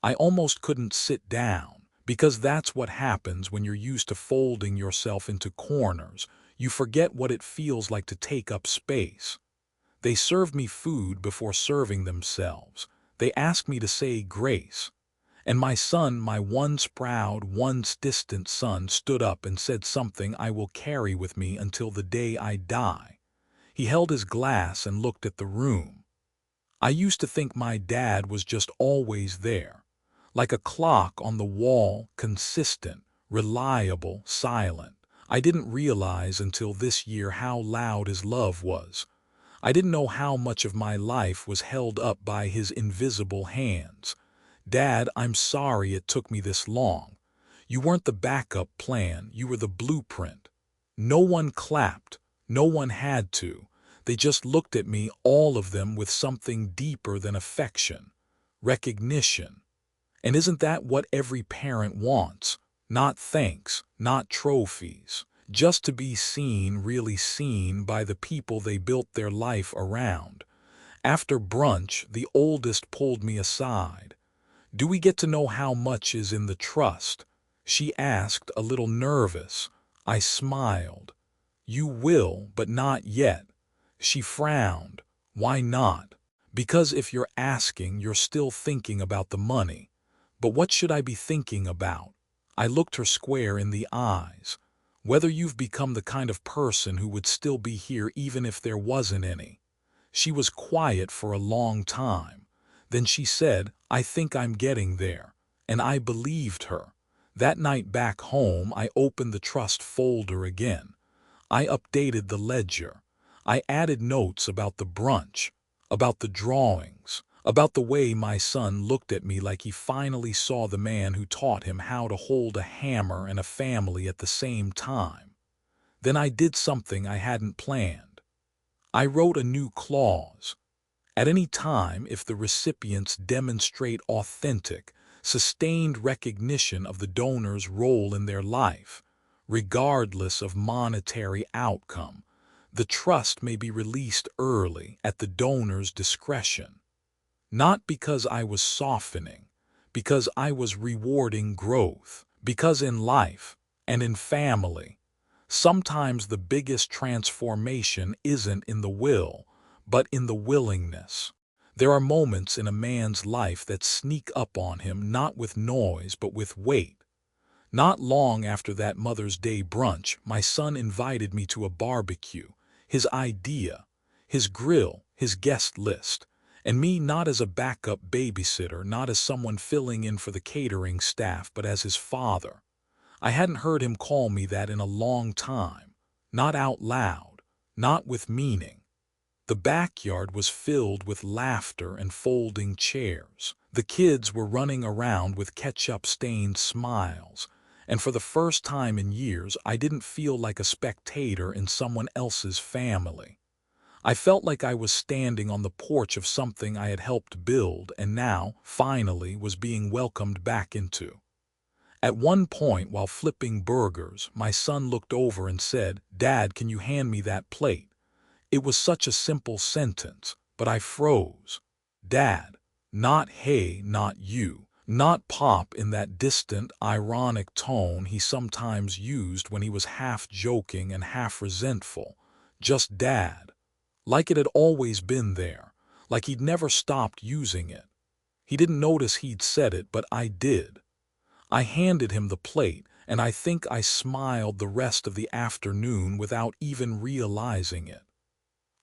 I almost couldn't sit down, because that's what happens when you're used to folding yourself into corners. You forget what it feels like to take up space. They served me food before serving themselves. They asked me to say grace. And my son, my once proud, once distant son, stood up and said something I will carry with me until the day I die. He held his glass and looked at the room. I used to think my dad was just always there, like a clock on the wall, consistent, reliable, silent. I didn't realize until this year how loud his love was. I didn't know how much of my life was held up by his invisible hands. Dad, I'm sorry it took me this long. You weren't the backup plan, you were the blueprint. No one clapped, no one had to. They just looked at me, all of them, with something deeper than affection, recognition. And isn't that what every parent wants? Not thanks, not trophies. Just to be seen, really seen by the people they built their life around. After brunch, the oldest pulled me aside. Do we get to know how much is in the trust? She asked, a little nervous. I smiled. You will, but not yet. She frowned. Why not? Because if you're asking, you're still thinking about the money. But what should I be thinking about? I looked her square in the eyes. Whether you've become the kind of person who would still be here even if there wasn't any. She was quiet for a long time. Then she said, I think I'm getting there. And I believed her. That night back home, I opened the trust folder again. I updated the ledger. I added notes about the brunch, about the drawings, about the way my son looked at me like he finally saw the man who taught him how to hold a hammer and a family at the same time. Then I did something I hadn't planned. I wrote a new clause. At any time, if the recipients demonstrate authentic, sustained recognition of the donor's role in their life, regardless of monetary outcome, the trust may be released early at the donor's discretion. Not because I was softening, because I was rewarding growth, because in life and in family, sometimes the biggest transformation isn't in the will, but in the willingness. There are moments in a man's life that sneak up on him not with noise but with weight. Not long after that Mother's Day brunch, my son invited me to a barbecue, his idea, his grill, his guest list, And me not as a backup babysitter, not as someone filling in for the catering staff, but as his father. I hadn't heard him call me that in a long time. Not out loud, not with meaning. The backyard was filled with laughter and folding chairs. The kids were running around with ketchup-stained smiles, and for the first time in years I didn't feel like a spectator in someone else's family. I felt like I was standing on the porch of something I had helped build and now, finally, was being welcomed back into. At one point, while flipping burgers, my son looked over and said, "Dad, can you hand me that plate?" It was such a simple sentence, but I froze. Dad. Not hey, not you. Not Pop in that distant, ironic tone he sometimes used when he was half joking and half resentful. Just Dad. Like it had always been there, like he'd never stopped using it. He didn't notice he'd said it, but I did. I handed him the plate, and I think I smiled the rest of the afternoon without even realizing it.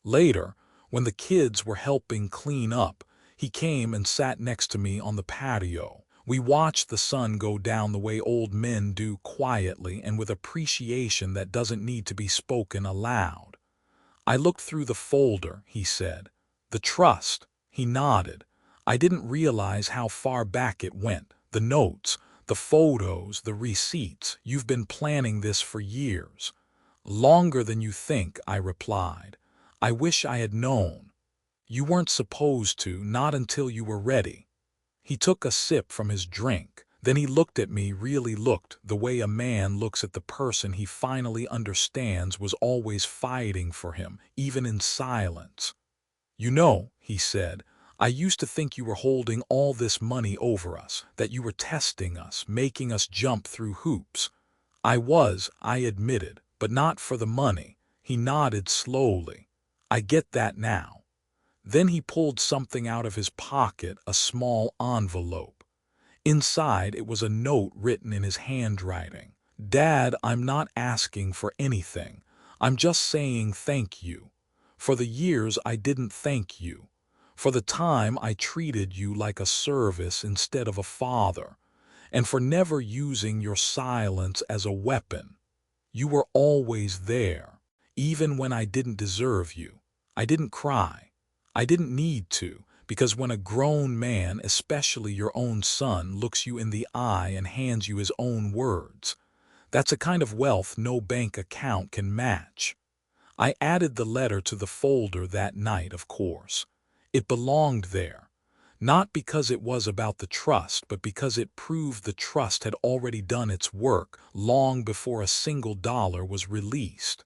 Later, when the kids were helping clean up, he came and sat next to me on the patio. We watched the sun go down the way old men do, quietly and with appreciation that doesn't need to be spoken aloud. I looked through the folder, he said. The trust. He nodded. I didn't realize how far back it went. The notes, the photos, the receipts. You've been planning this for years. Longer than you think, I replied. I wish I had known. You weren't supposed to, not until you were ready. He took a sip from his drink. Then he looked at me, really looked, the way a man looks at the person he finally understands was always fighting for him, even in silence. You know, he said, I used to think you were holding all this money over us, that you were testing us, making us jump through hoops. I was, I admitted, but not for the money. He nodded slowly. I get that now. Then he pulled something out of his pocket, a small envelope. Inside it was a note written in his handwriting. Dad, I'm not asking for anything. I'm just saying thank you. For the years I didn't thank you. For the time I treated you like a service instead of a father. And for never using your silence as a weapon. You were always there. Even when I didn't deserve you. I didn't cry. I didn't need to, because when a grown man, especially your own son, looks you in the eye and hands you his own words, that's a kind of wealth no bank account can match. I added the letter to the folder that night, of course. It belonged there, not because it was about the trust, but because it proved the trust had already done its work long before a single dollar was released.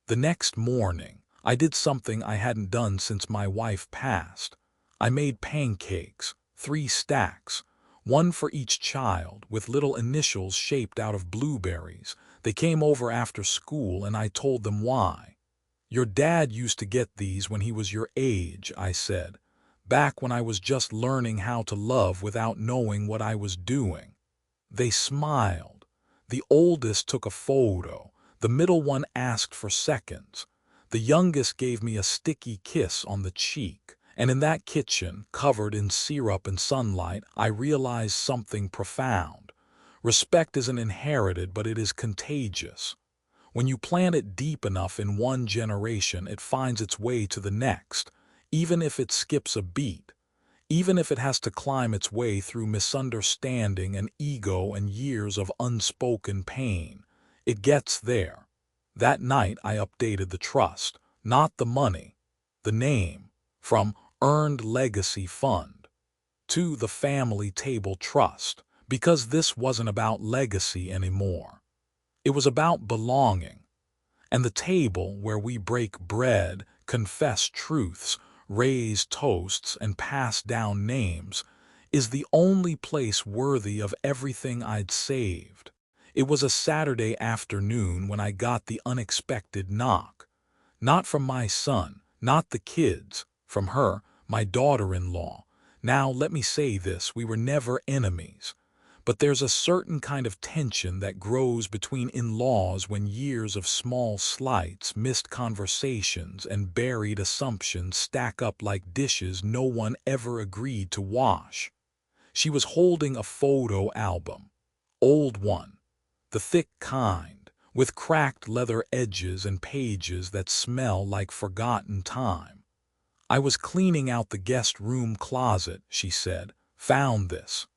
The next morning, I did something I hadn't done since my wife passed. I made pancakes, 3 stacks, one for each child, with little initials shaped out of blueberries. They came over after school and I told them why. Your dad used to get these when he was your age, I said, back when I was just learning how to love without knowing what I was doing. They smiled. The oldest took a photo. The middle one asked for seconds. The youngest gave me a sticky kiss on the cheek, and in that kitchen, covered in syrup and sunlight, I realized something profound. Respect isn't inherited, but it is contagious. When you plant it deep enough in one generation, it finds its way to the next, even if it skips a beat, even if it has to climb its way through misunderstanding and ego and years of unspoken pain. It gets there. That night I updated the trust, not the money, the name, from Earned Legacy Fund to the Family Table Trust, because this wasn't about legacy anymore. It was about belonging. And the table where we break bread, confess truths, raise toasts, and pass down names is the only place worthy of everything I'd saved. It was a Saturday afternoon when I got the unexpected knock. Not from my son, not the kids, from her, my daughter-in-law. Now, let me say this, we were never enemies. But there's a certain kind of tension that grows between in-laws when years of small slights, missed conversations, and buried assumptions stack up like dishes no one ever agreed to wash. She was holding a photo album, old one, the thick kind, with cracked leather edges and pages that smell like forgotten time. "I was cleaning out the guest room closet," she said. "Found this."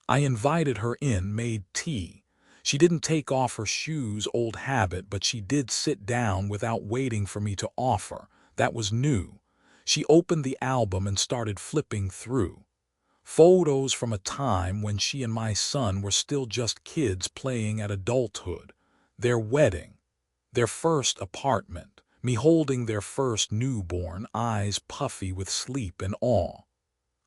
I invited her in, made tea. She didn't take off her shoes, old habit, but she did sit down without waiting for me to offer. That was new. She opened the album and started flipping through. Photos from a time when she and my son were still just kids playing at adulthood. Their wedding, their first apartment, me holding their first newborn, eyes puffy with sleep and awe.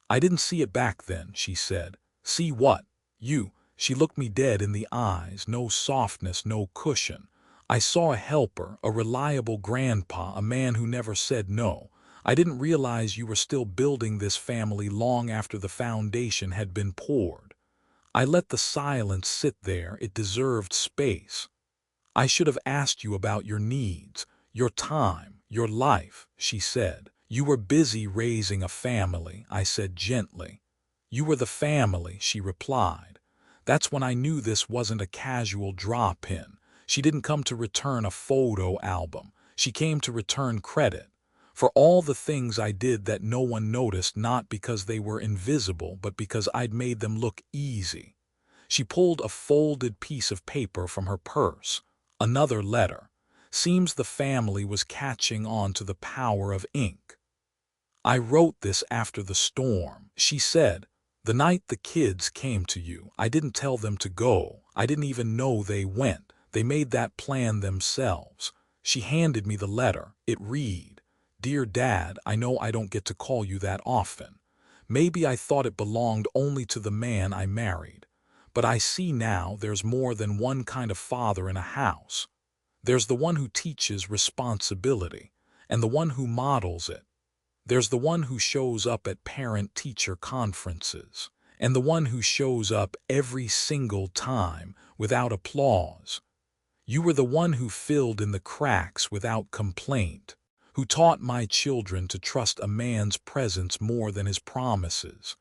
"I didn't see it back then," she said. "See what? You." She looked me dead in the eyes, no softness, no cushion. "I saw a helper, a reliable grandpa, a man who never said no. I didn't realize you were still building this family long after the foundation had been poured." I let the silence sit there. It deserved space. "I should have asked you about your needs, your time, your life," she said. "You were busy raising a family," I said gently. "You were the family," she replied. That's when I knew this wasn't a casual drop-in. She didn't come to return a photo album. She came to return credit for all the things I did that no one noticed, not because they were invisible, but because I'd made them look easy. She pulled a folded piece of paper from her purse. Another letter. Seems the family was catching on to the power of ink. "I wrote this after the storm," she said. "The night the kids came to you, I didn't tell them to go. I didn't even know they went. They made that plan themselves." She handed me the letter. It read, "Dear Dad, I know I don't get to call you that often. Maybe I thought it belonged only to the man I married. But I see now there's more than one kind of father in a house. There's the one who teaches responsibility, and the one who models it. There's the one who shows up at parent-teacher conferences, and the one who shows up every single time without applause. You were the one who filled in the cracks without complaint, who taught my children to trust a man's presence more than his promises.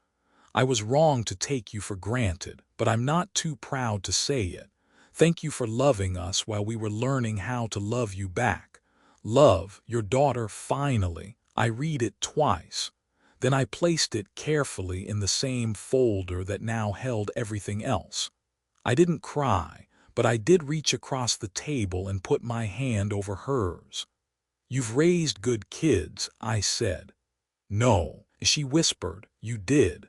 I was wrong to take you for granted, but I'm not too proud to say it. Thank you for loving us while we were learning how to love you back. Love, your daughter, finally." I read it twice. Then I placed it carefully in the same folder that now held everything else. I didn't cry, but I did reach across the table and put my hand over hers. "You've raised good kids," I said. "No," she whispered, "you did."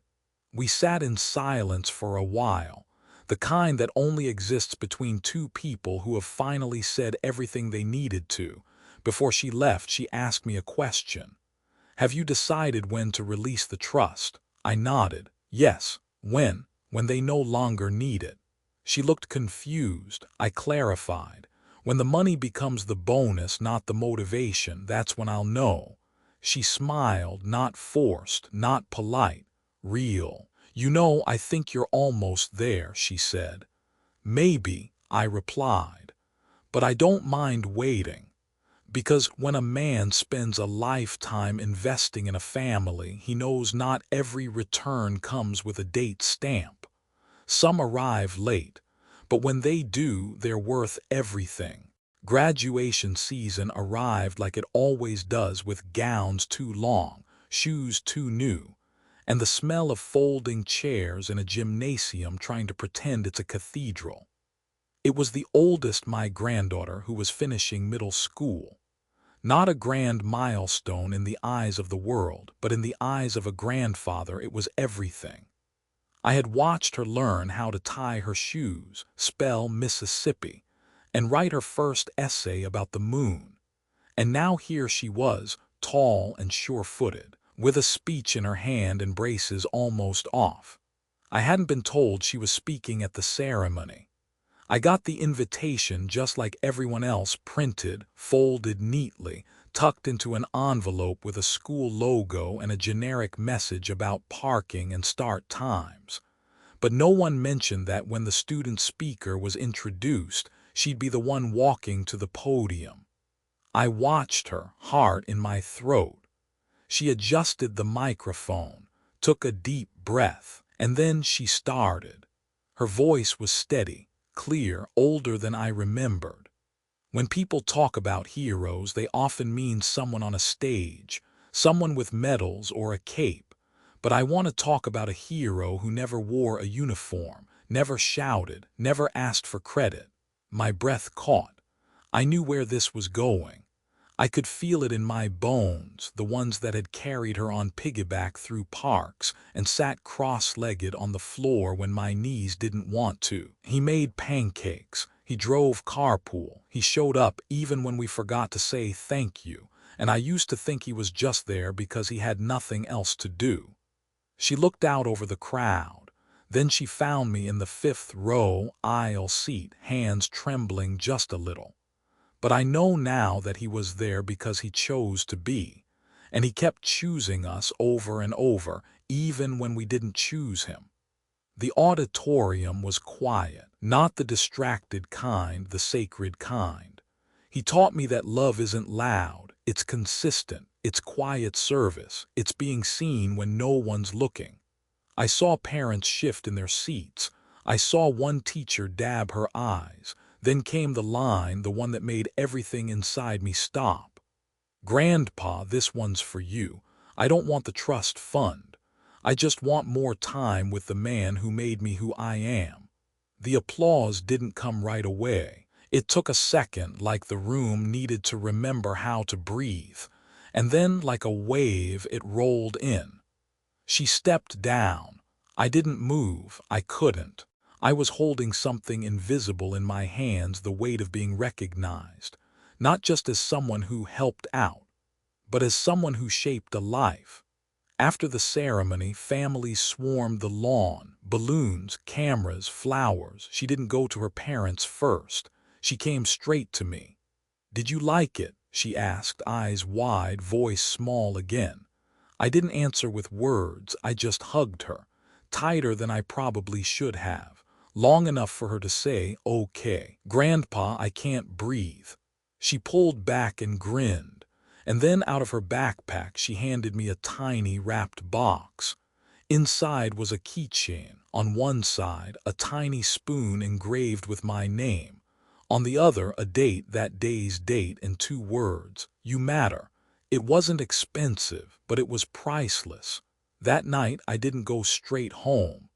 We sat in silence for a while, the kind that only exists between two people who have finally said everything they needed to. Before she left, she asked me a question. "Have you decided when to release the trust?" I nodded. "Yes." "When?" "When they no longer need it." She looked confused. I clarified. "When the money becomes the bonus, not the motivation, that's when I'll know." She smiled, not forced, not polite. "Real. You know, I think you're almost there," she said. "Maybe," I replied. "But I don't mind waiting. Because when a man spends a lifetime investing in a family, he knows not every return comes with a date stamp. Some arrive late, but when they do, they're worth everything." Graduation season arrived like it always does, with gowns too long, shoes too new, and the smell of folding chairs in a gymnasium trying to pretend it's a cathedral. It was the oldest, my granddaughter, who was finishing middle school. Not a grand milestone in the eyes of the world, but in the eyes of a grandfather it was everything. I had watched her learn how to tie her shoes, spell Mississippi, and write her first essay about the moon. And now here she was, tall and sure-footed, with a speech in her hand and braces almost off. I hadn't been told she was speaking at the ceremony. I got the invitation just like everyone else, printed, folded neatly, tucked into an envelope with a school logo and a generic message about parking and start times. But no one mentioned that when the student speaker was introduced, she'd be the one walking to the podium. I watched her, heart in my throat. She adjusted the microphone, took a deep breath, and then she started. Her voice was steady, clear, older than I remembered. When people talk about heroes, they often mean someone on a stage, someone with medals or a cape. But I want to talk about a hero who never wore a uniform, never shouted, never asked for credit. My breath caught. I knew where this was going. I could feel it in my bones, the ones that had carried her on piggyback through parks and sat cross-legged on the floor when my knees didn't want to. He made pancakes. He drove carpool. He showed up even when we forgot to say thank you, and I used to think he was just there because he had nothing else to do. She looked out over the crowd. Then she found me in the fifth row aisle seat, hands trembling just a little. But I know now that he was there because he chose to be, and he kept choosing us over and over, even when we didn't choose him. The auditorium was quiet, not the distracted kind, the sacred kind. He taught me that love isn't loud, it's consistent, it's quiet service, it's being seen when no one's looking. I saw parents shift in their seats. I saw one teacher dab her eyes. Then came the line, the one that made everything inside me stop. "Grandpa, this one's for you. I don't want the trust fund. I just want more time with the man who made me who I am." The applause didn't come right away. It took a second, like the room needed to remember how to breathe. And then, like a wave, it rolled in. She stepped down. I didn't move. I couldn't. I was holding something invisible in my hands, the weight of being recognized, not just as someone who helped out, but as someone who shaped a life. After the ceremony, families swarmed the lawn, balloons, cameras, flowers. She didn't go to her parents first. She came straight to me. "Did you like it?" she asked, eyes wide, voice small again. I didn't answer with words. I just hugged her, tighter than I probably should have. Long enough for her to say, "Okay, Grandpa, I can't breathe." She pulled back and grinned, and then out of her backpack she handed me a tiny wrapped box. Inside was a keychain. On one side, a tiny spoon engraved with my name. On the other, a date, that day's date, and 2 words, "You matter." It wasn't expensive, but it was priceless. That night, I didn't go straight home.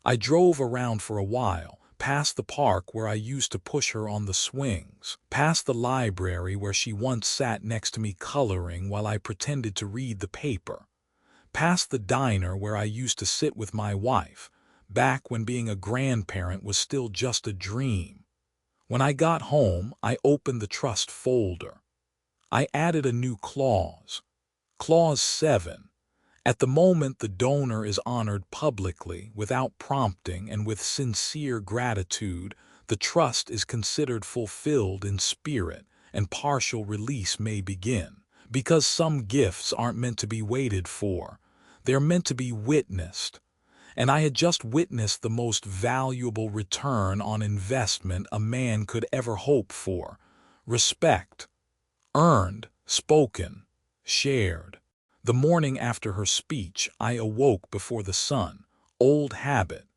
I drove around for a while, past the park where I used to push her on the swings, past the library where she once sat next to me coloring while I pretended to read the paper, past the diner where I used to sit with my wife, back when being a grandparent was still just a dream. When I got home, I opened the trust folder. I added a new clause. Clause 7. At the moment the donor is honored publicly, without prompting and with sincere gratitude, the trust is considered fulfilled in spirit, and partial release may begin. Because some gifts aren't meant to be waited for. They're meant to be witnessed. And I had just witnessed the most valuable return on investment a man could ever hope for. Respect. Earned, spoken, shared. The morning after her speech, I awoke before the sun. Old habit.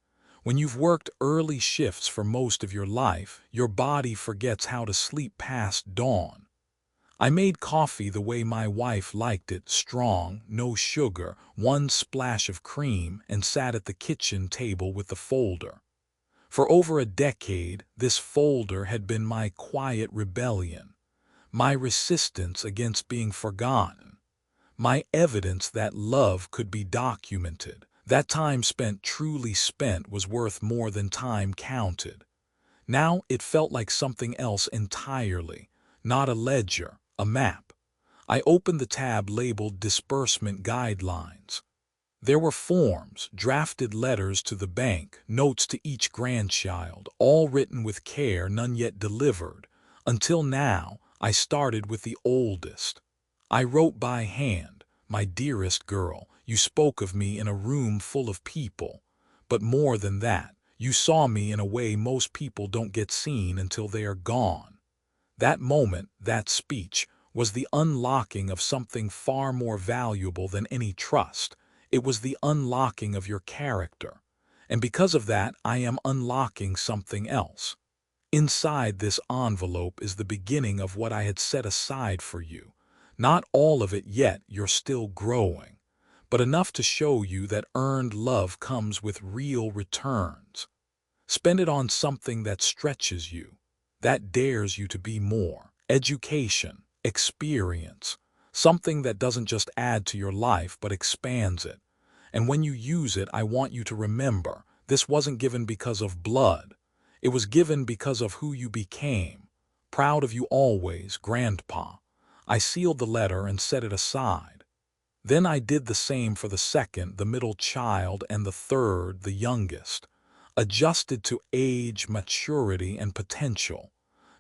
When you've worked early shifts for most of your life, your body forgets how to sleep past dawn. I made coffee the way my wife liked it, strong, no sugar, 1 splash of cream, and sat at the kitchen table with the folder. For over a decade, this folder had been my quiet rebellion, my resistance against being forgotten. My evidence that love could be documented, that time spent truly spent was worth more than time counted. Now it felt like something else entirely, not a ledger, a map. I opened the tab labeled Disbursement Guidelines. There were forms, drafted letters to the bank, notes to each grandchild, all written with care, none yet delivered. Until now, I started with the oldest. I wrote by hand, "My dearest girl, you spoke of me in a room full of people, But more than that, you saw me in a way most people don't get seen until they are gone. That moment, that speech, was the unlocking of something far more valuable than any trust. It was the unlocking of your character. And because of that, I am unlocking something else. Inside this envelope is the beginning of what I had set aside for you. Not all of it yet, you're still growing, but enough to show you that earned love comes with real returns. Spend it on something that stretches you, that dares you to be more. Education, experience, something that doesn't just add to your life but expands it. And when you use it, I want you to remember, this wasn't given because of blood. It was given because of who you became. Proud of you always, Grandpa. I sealed the letter and set it aside. Then I did the same for the second, the middle child, and the third, the youngest. Adjusted to age, maturity, and potential.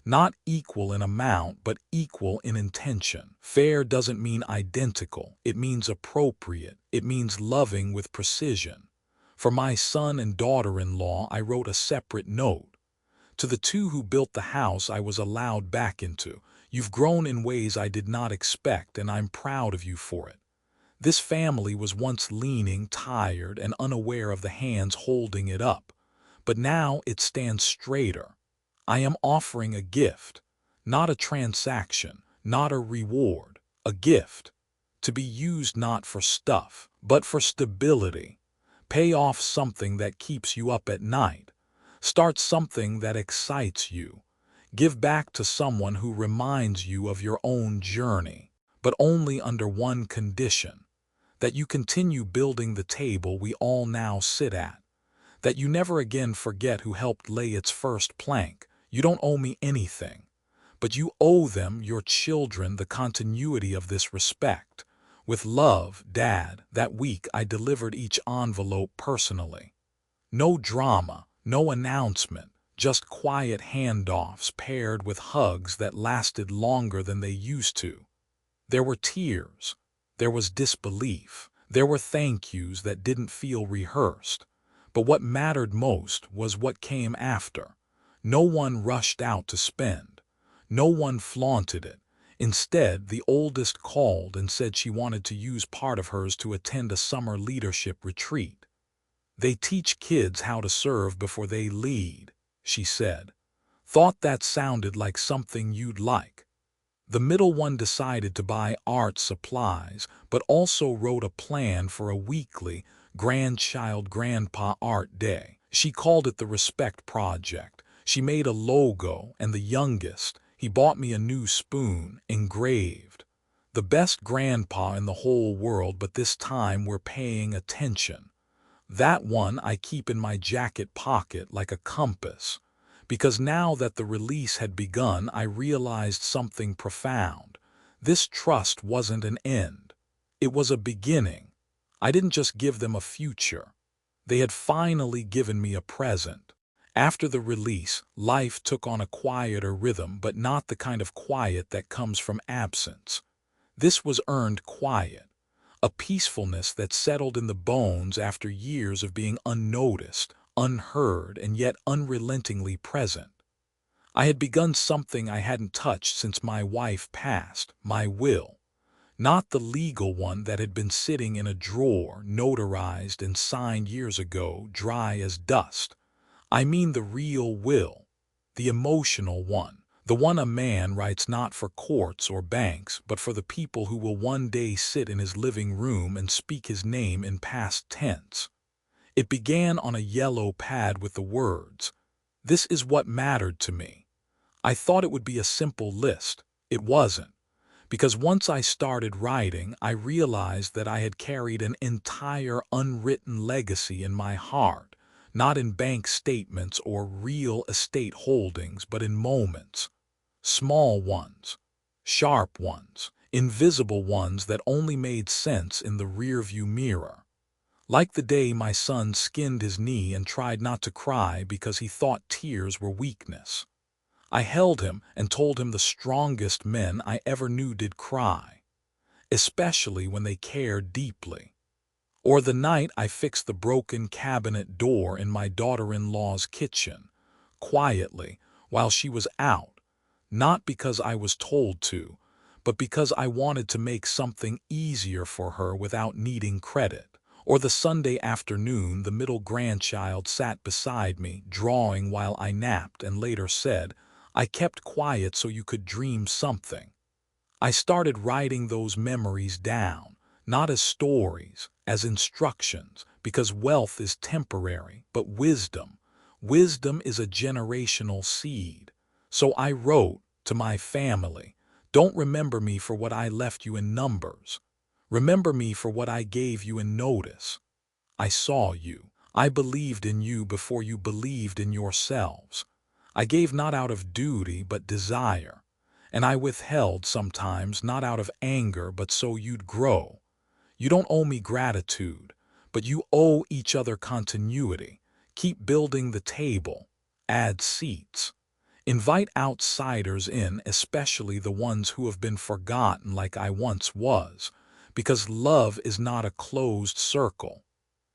Not equal in amount, but equal in intention. Fair doesn't mean identical. It means appropriate. It means loving with precision. For my son and daughter-in-law, I wrote a separate note. To the two who built the house I was allowed back into, you've grown in ways I did not expect, and I'm proud of you for it. This family was once leaning, tired, and unaware of the hands holding it up, but now it stands straighter. I am offering a gift, not a transaction, not a reward, a gift, to be used not for stuff, but for stability. Pay off something that keeps you up at night. Start something that excites you. Give back to someone who reminds you of your own journey, but only under one condition: that you continue building the table we all now sit at. That you never again forget who helped lay its first plank. You don't owe me anything, but you owe them, your children, the continuity of this respect. With love, Dad. That week I delivered each envelope personally. No drama, no announcement, just quiet handoffs paired with hugs that lasted longer than they used to. There were tears. There was disbelief. There were thank yous that didn't feel rehearsed. But what mattered most was what came after. No one rushed out to spend. No one flaunted it. Instead, the oldest called and said she wanted to use part of hers to attend a summer leadership retreat. They teach kids how to serve before they lead, she said. Thought that sounded like something you'd like. The middle one decided to buy art supplies, but also wrote a plan for a weekly grandchild-grandpa art day. She called it the Respect Project. She made a logo, and the youngest, he bought me a new spoon, engraved. The best grandpa in the whole world, but this time we're paying attention. That one I keep in my jacket pocket like a compass. Because now that the release had begun, I realized something profound. This trust wasn't an end. It was a beginning. I didn't just give them a future. They had finally given me a present. After the release, life took on a quieter rhythm, but not the kind of quiet that comes from absence. This was earned quiet, a peacefulness that settled in the bones after years of being unnoticed, unheard, and yet unrelentingly present. I had begun something I hadn't touched since my wife passed, my will. Not the legal one that had been sitting in a drawer, notarized and signed years ago, dry as dust. I mean the real will, the emotional one, the one a man writes not for courts or banks, but for the people who will one day sit in his living room and speak his name in past tense. It began on a yellow pad with the words, "This is what mattered to me." I thought it would be a simple list. It wasn't. Because once I started writing, I realized that I had carried an entire unwritten legacy in my heart, not in bank statements or real estate holdings, but in moments. Small ones, sharp ones, invisible ones that only made sense in the rearview mirror. Like the day my son skinned his knee and tried not to cry because he thought tears were weakness. I held him and told him the strongest men I ever knew did cry, especially when they cared deeply. Or the night I fixed the broken cabinet door in my daughter-in-law's kitchen, quietly, while she was out, not because I was told to, but because I wanted to make something easier for her without needing credit. Or the Sunday afternoon the middle grandchild sat beside me, drawing while I napped, and later said, "I kept quiet so you could dream something." I started writing those memories down, not as stories, as instructions, because wealth is temporary, but wisdom is a generational seed. So I wrote to my family, "Don't remember me for what I left you in numbers. Remember me for what I gave you in notice. I saw you. I believed in you before you believed in yourselves. I gave not out of duty but desire. And I withheld sometimes not out of anger but so you'd grow. You don't owe me gratitude, but you owe each other continuity. Keep building the table. Add seats. Invite outsiders in, especially the ones who have been forgotten like I once was, because love is not a closed circle.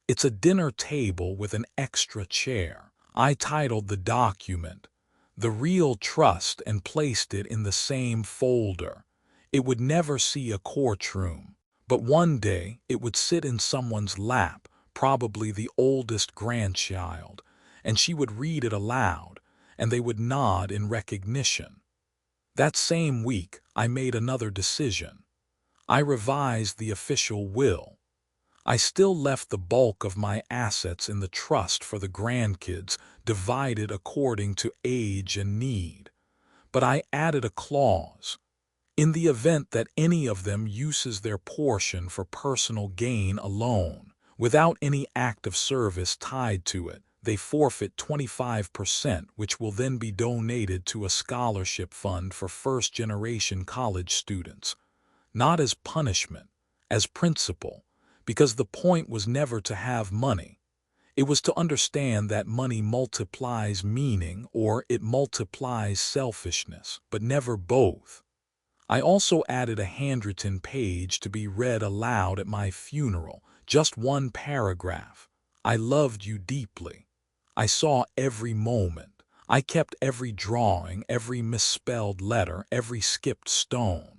It's a dinner table with an extra chair." I titled the document, "The Real Trust," and placed it in the same folder. It would never see a courtroom, but one day it would sit in someone's lap, probably the oldest grandchild, and she would read it aloud, and they would nod in recognition. That same week, I made another decision. I revised the official will. I still left the bulk of my assets in the trust for the grandkids, divided according to age and need. But I added a clause. In the event that any of them uses their portion for personal gain alone, without any act of service tied to it, they forfeit 25%, which will then be donated to a scholarship fund for first-generation college students. Not as punishment, as principle. Because the point was never to have money. It was to understand that money multiplies meaning or it multiplies selfishness, but never both. I also added a handwritten page to be read aloud at my funeral, just one paragraph. I loved you deeply. I saw every moment. I kept every drawing, every misspelled letter, every skipped stone.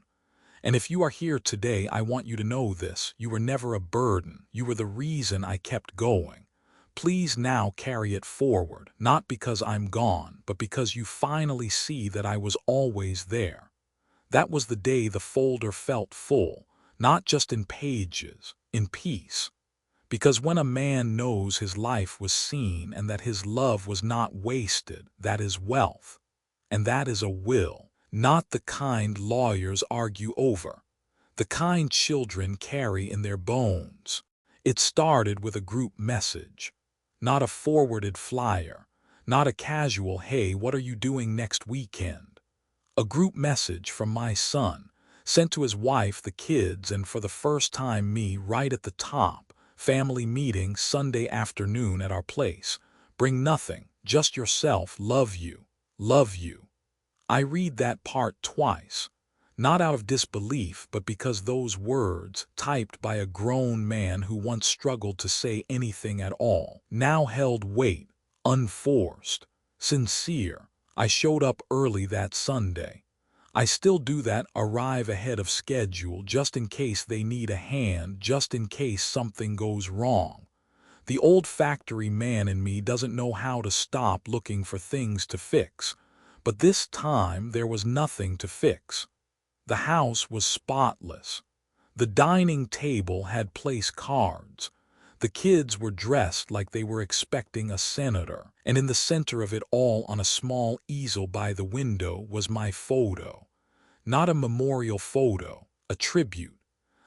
And if you are here today, I want you to know this. You were never a burden. You were the reason I kept going. Please now carry it forward, not because I'm gone, but because you finally see that I was always there. That was the day the folder felt full, not just in pages, in peace. Because when a man knows his life was seen and that his love was not wasted, that is wealth. And that is a will. Not the kind lawyers argue over, the kind children carry in their bones. It started with a group message, not a forwarded flyer, not a casual, "Hey, what are you doing next weekend?" A group message from my son, sent to his wife, the kids, and for the first time me, right at the top. "Family meeting Sunday afternoon at our place. Bring nothing, just yourself. Love you. Love you." I read that part twice, not out of disbelief, but because those words, typed by a grown man who once struggled to say anything at all, now held weight, unforced, sincere. I showed up early that Sunday. I still do that, arrive ahead of schedule, just in case they need a hand, just in case something goes wrong. The old factory man in me doesn't know how to stop looking for things to fix. But this time there was nothing to fix. The house was spotless. The dining table had place cards. The kids were dressed like they were expecting a senator. And in the center of it all, on a small easel by the window, was my photo. Not a memorial photo, a tribute.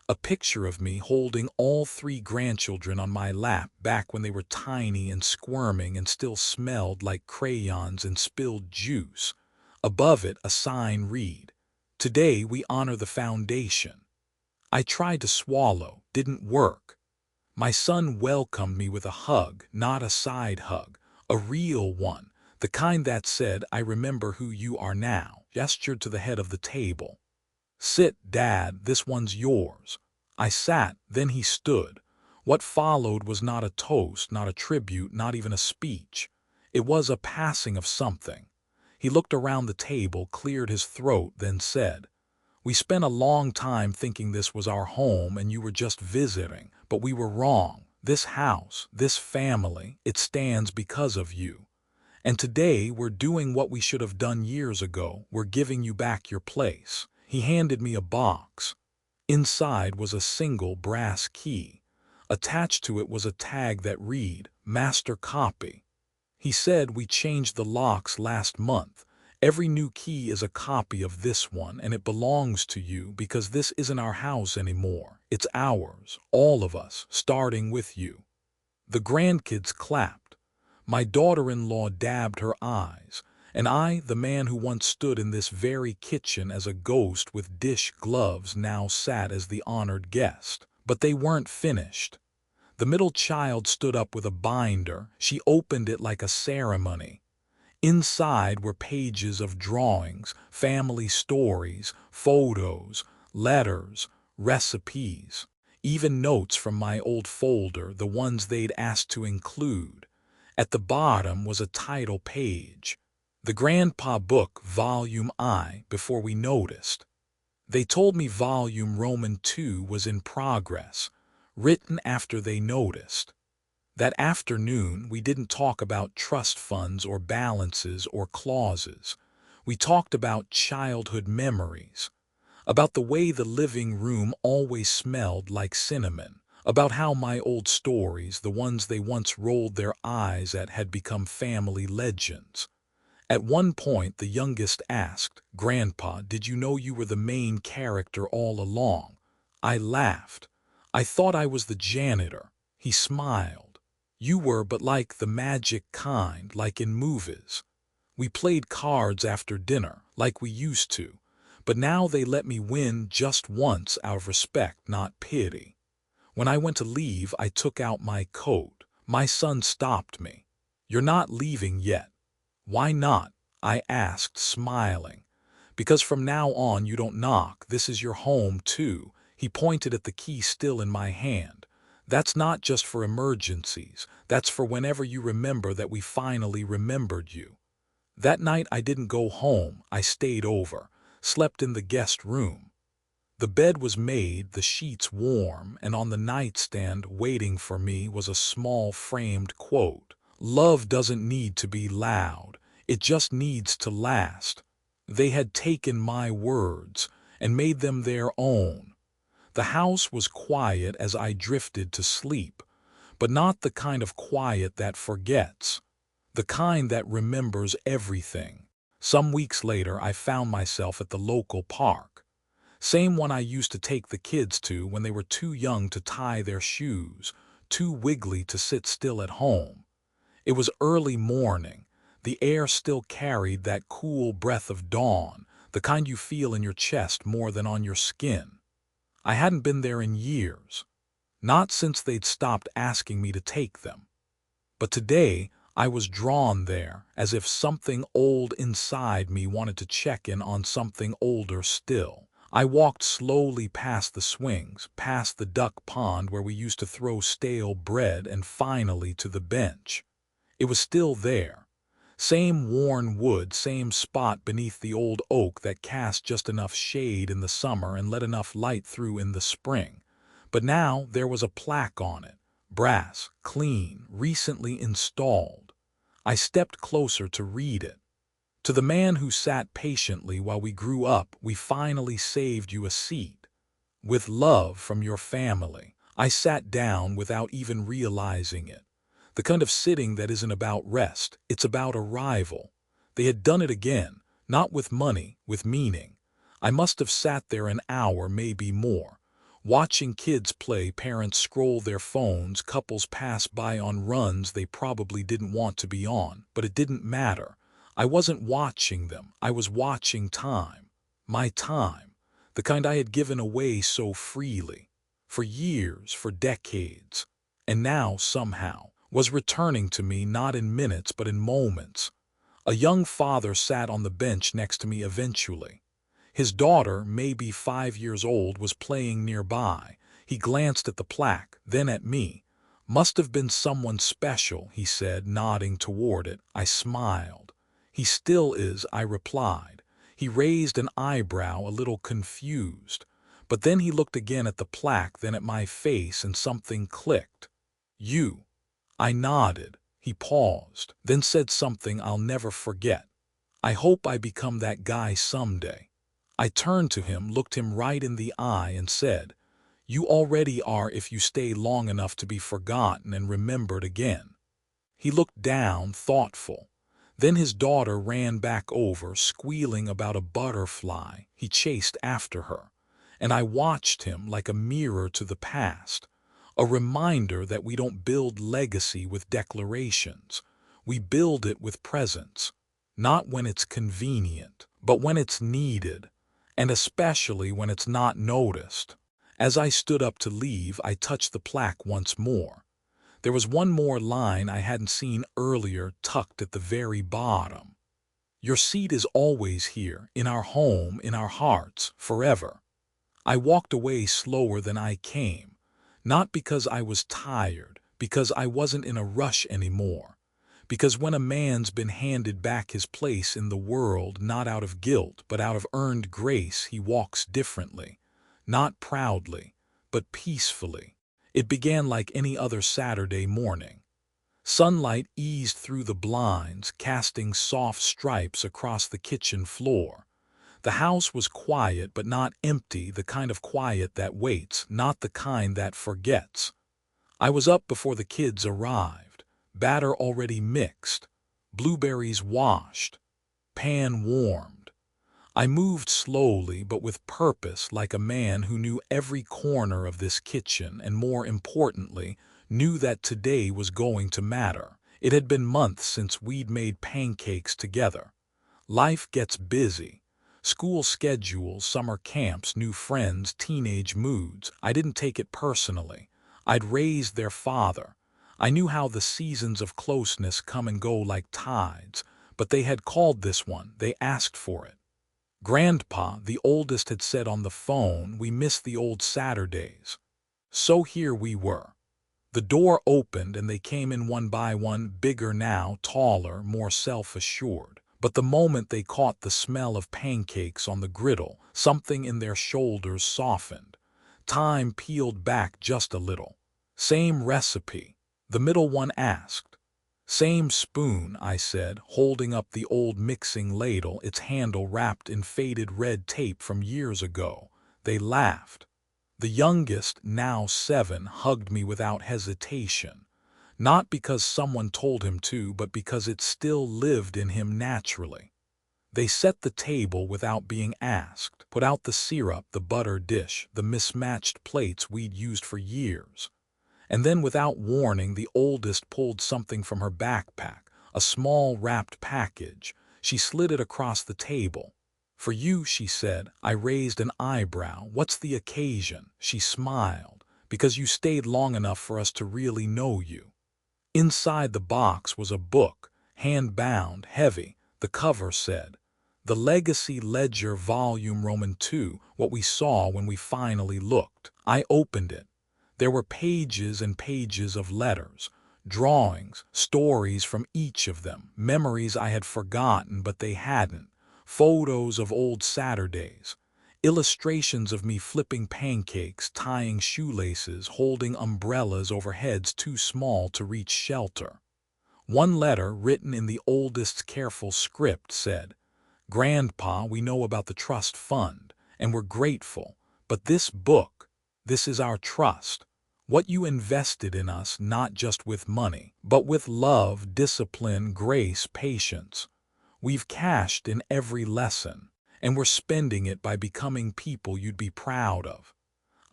A picture of me holding all 3 grandchildren on my lap back when they were tiny and squirming and still smelled like crayons and spilled juice. Above it, a sign read, "Today we honor the foundation." I tried to swallow, didn't work. My son welcomed me with a hug, not a side hug, a real one, the kind that said, "I remember who you are now," gestured to the head of the table. "Sit, Dad, this one's yours." I sat, then he stood, What followed was not a toast, not a tribute, not even a speech. It was a passing of something. He looked around the table, cleared his throat, then said, "We spent a long time thinking this was our home and you were just visiting, but we were wrong. This house, this family, it stands because of you. And today we're doing what we should have done years ago. We're giving you back your place." He handed me a box. Inside was a single brass key. Attached to it was a tag that read, "Master Copy." He said, "We changed the locks last month. Every new key is a copy of this one, and it belongs to you because this isn't our house anymore. It's ours, all of us, starting with you." The grandkids clapped. My daughter-in-law dabbed her eyes, and I, the man who once stood in this very kitchen as a ghost with dish gloves, now sat as the honored guest. But they weren't finished. The middle child stood up with a binder. She opened it like a ceremony. Inside were pages of drawings, family stories, photos, letters, recipes, even notes from my old folder, the ones they'd asked to include. At the bottom was a title page. The Grandpa Book, Volume I, before we noticed. They told me Volume Roman II was in progress, written after they noticed. That afternoon, we didn't talk about trust funds or balances or clauses. We talked about childhood memories, about the way the living room always smelled like cinnamon, about how my old stories, the ones they once rolled their eyes at, had become family legends. At one point, the youngest asked, "Grandpa, did you know you were the main character all along?" I laughed. "I thought I was the janitor." He smiled. "You were, but like the magic kind, like in movies. We played cards after dinner, like we used to, but now they let me win just once out of respect, not pity. When I went to leave, I took out my coat. My son stopped me. 'You're not leaving yet.' 'Why not?' I asked, smiling. 'Because from now on you don't knock. This is your home, too.' He pointed at the key still in my hand. 'That's not just for emergencies. That's for whenever you remember that we finally remembered you.' That night I didn't go home. I stayed over, slept in the guest room. The bed was made, the sheets warm, and on the nightstand waiting for me was a small framed quote. 'Love doesn't need to be loud. It just needs to last.' They had taken my words and made them their own. The house was quiet as I drifted to sleep, but not the kind of quiet that forgets, the kind that remembers everything. Some weeks later, I found myself at the local park. Same one I used to take the kids to when they were too young to tie their shoes, too wiggly to sit still at home. It was early morning. The air still carried that cool breath of dawn, the kind you feel in your chest more than on your skin. I hadn't been there in years, not since they'd stopped asking me to take them. But today, I was drawn there, as if something old inside me wanted to check in on something older still. I walked slowly past the swings, past the duck pond where we used to throw stale bread, and finally to the bench. It was still there. Same worn wood, same spot beneath the old oak that cast just enough shade in the summer and let enough light through in the spring. But now there was a plaque on it, brass, clean, recently installed. I stepped closer to read it. "To the man who sat patiently while we grew up, we finally saved you a seat. With love from your family." I sat down without even realizing it. The kind of sitting that isn't about rest, it's about arrival. They had done it again, not with money, with meaning. I must have sat there an hour, maybe more, watching kids play, parents scroll their phones, couples pass by on runs they probably didn't want to be on, but it didn't matter. I wasn't watching them, I was watching time. My time, the kind I had given away so freely, for years, for decades, and now, somehow, was returning to me not in minutes but in moments. A young father sat on the bench next to me eventually. His daughter, maybe 5 years old, was playing nearby. He glanced at the plaque, then at me. "Must have been someone special," he said, nodding toward it. I smiled. "He still is," I replied. He raised an eyebrow, a little confused. But then he looked again at the plaque, then at my face, and something clicked. "You." I nodded. He paused, then said something I'll never forget. "I hope I become that guy someday." I turned to him, looked him right in the eye, and said, "You already are if you stay long enough to be forgotten and remembered again." He looked down, thoughtful. Then his daughter ran back over, squealing about a butterfly. He chased after her. And I watched him like a mirror to the past, a reminder that we don't build legacy with declarations. We build it with presence, not when it's convenient, but when it's needed, and especially when it's not noticed. As I stood up to leave, I touched the plaque once more. There was one more line I hadn't seen earlier, tucked at the very bottom. "Your seat is always here, in our home, in our hearts, forever." I walked away slower than I came, not because I was tired, because I wasn't in a rush anymore. Because when a man's been handed back his place in the world, not out of guilt, but out of earned grace, he walks differently. Not proudly, but peacefully. It began like any other Saturday morning. Sunlight eased through the blinds, casting soft stripes across the kitchen floor. The house was quiet but not empty, the kind of quiet that waits, not the kind that forgets. I was up before the kids arrived, batter already mixed, blueberries washed, pan warmed. I moved slowly but with purpose, like a man who knew every corner of this kitchen and, more importantly, knew that today was going to matter. It had been months since we'd made pancakes together. Life gets busy. School schedules, summer camps, new friends, teenage moods. I didn't take it personally. I'd raised their father. I knew how the seasons of closeness come and go like tides, but they had called this one. They asked for it. Grandpa, the oldest, had said on the phone, "We miss the old Saturdays." So here we were. The door opened and they came in one by one, bigger now, taller, more self-assured. But the moment they caught the smell of pancakes on the griddle, something in their shoulders softened. Time peeled back just a little. "Same recipe?" the middle one asked. "Same spoon," I said, holding up the old mixing ladle, its handle wrapped in faded red tape from years ago. They laughed. The youngest, now 7, hugged me without hesitation. Not because someone told him to, but because it still lived in him naturally. They set the table without being asked, put out the syrup, the butter dish, the mismatched plates we'd used for years. And then, without warning, the oldest pulled something from her backpack, a small wrapped package. She slid it across the table. "For you," she said. I raised an eyebrow. "What's the occasion?" She smiled. "Because you stayed long enough for us to really know you." Inside the box was a book, hand-bound, heavy. The cover said, "The Legacy Ledger Volume Roman II, what we saw when we finally looked." I opened it. There were pages and pages of letters, drawings, stories from each of them, memories I had forgotten but they hadn't, photos of old Saturdays, illustrations of me flipping pancakes, tying shoelaces, holding umbrellas over heads too small to reach shelter. One letter, written in the oldest's careful script, said, "Grandpa, we know about the trust fund, and we're grateful, but this book, this is our trust. What you invested in us, not just with money, but with love, discipline, grace, patience. We've cashed in every lesson, and we're spending it by becoming people you'd be proud of."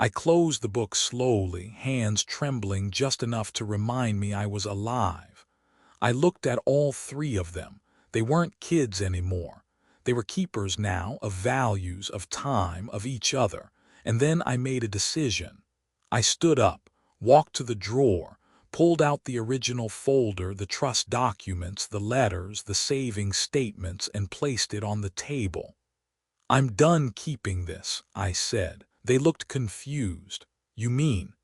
I closed the book slowly, hands trembling just enough to remind me I was alive. I looked at all 3 of them. They weren't kids anymore. They were keepers now, of values, of time, of each other. And then I made a decision. I stood up, walked to the drawer, pulled out the original folder, the trust documents, the letters, the saving statements, and placed it on the table. "I'm done keeping this," I said. They looked confused. You mean?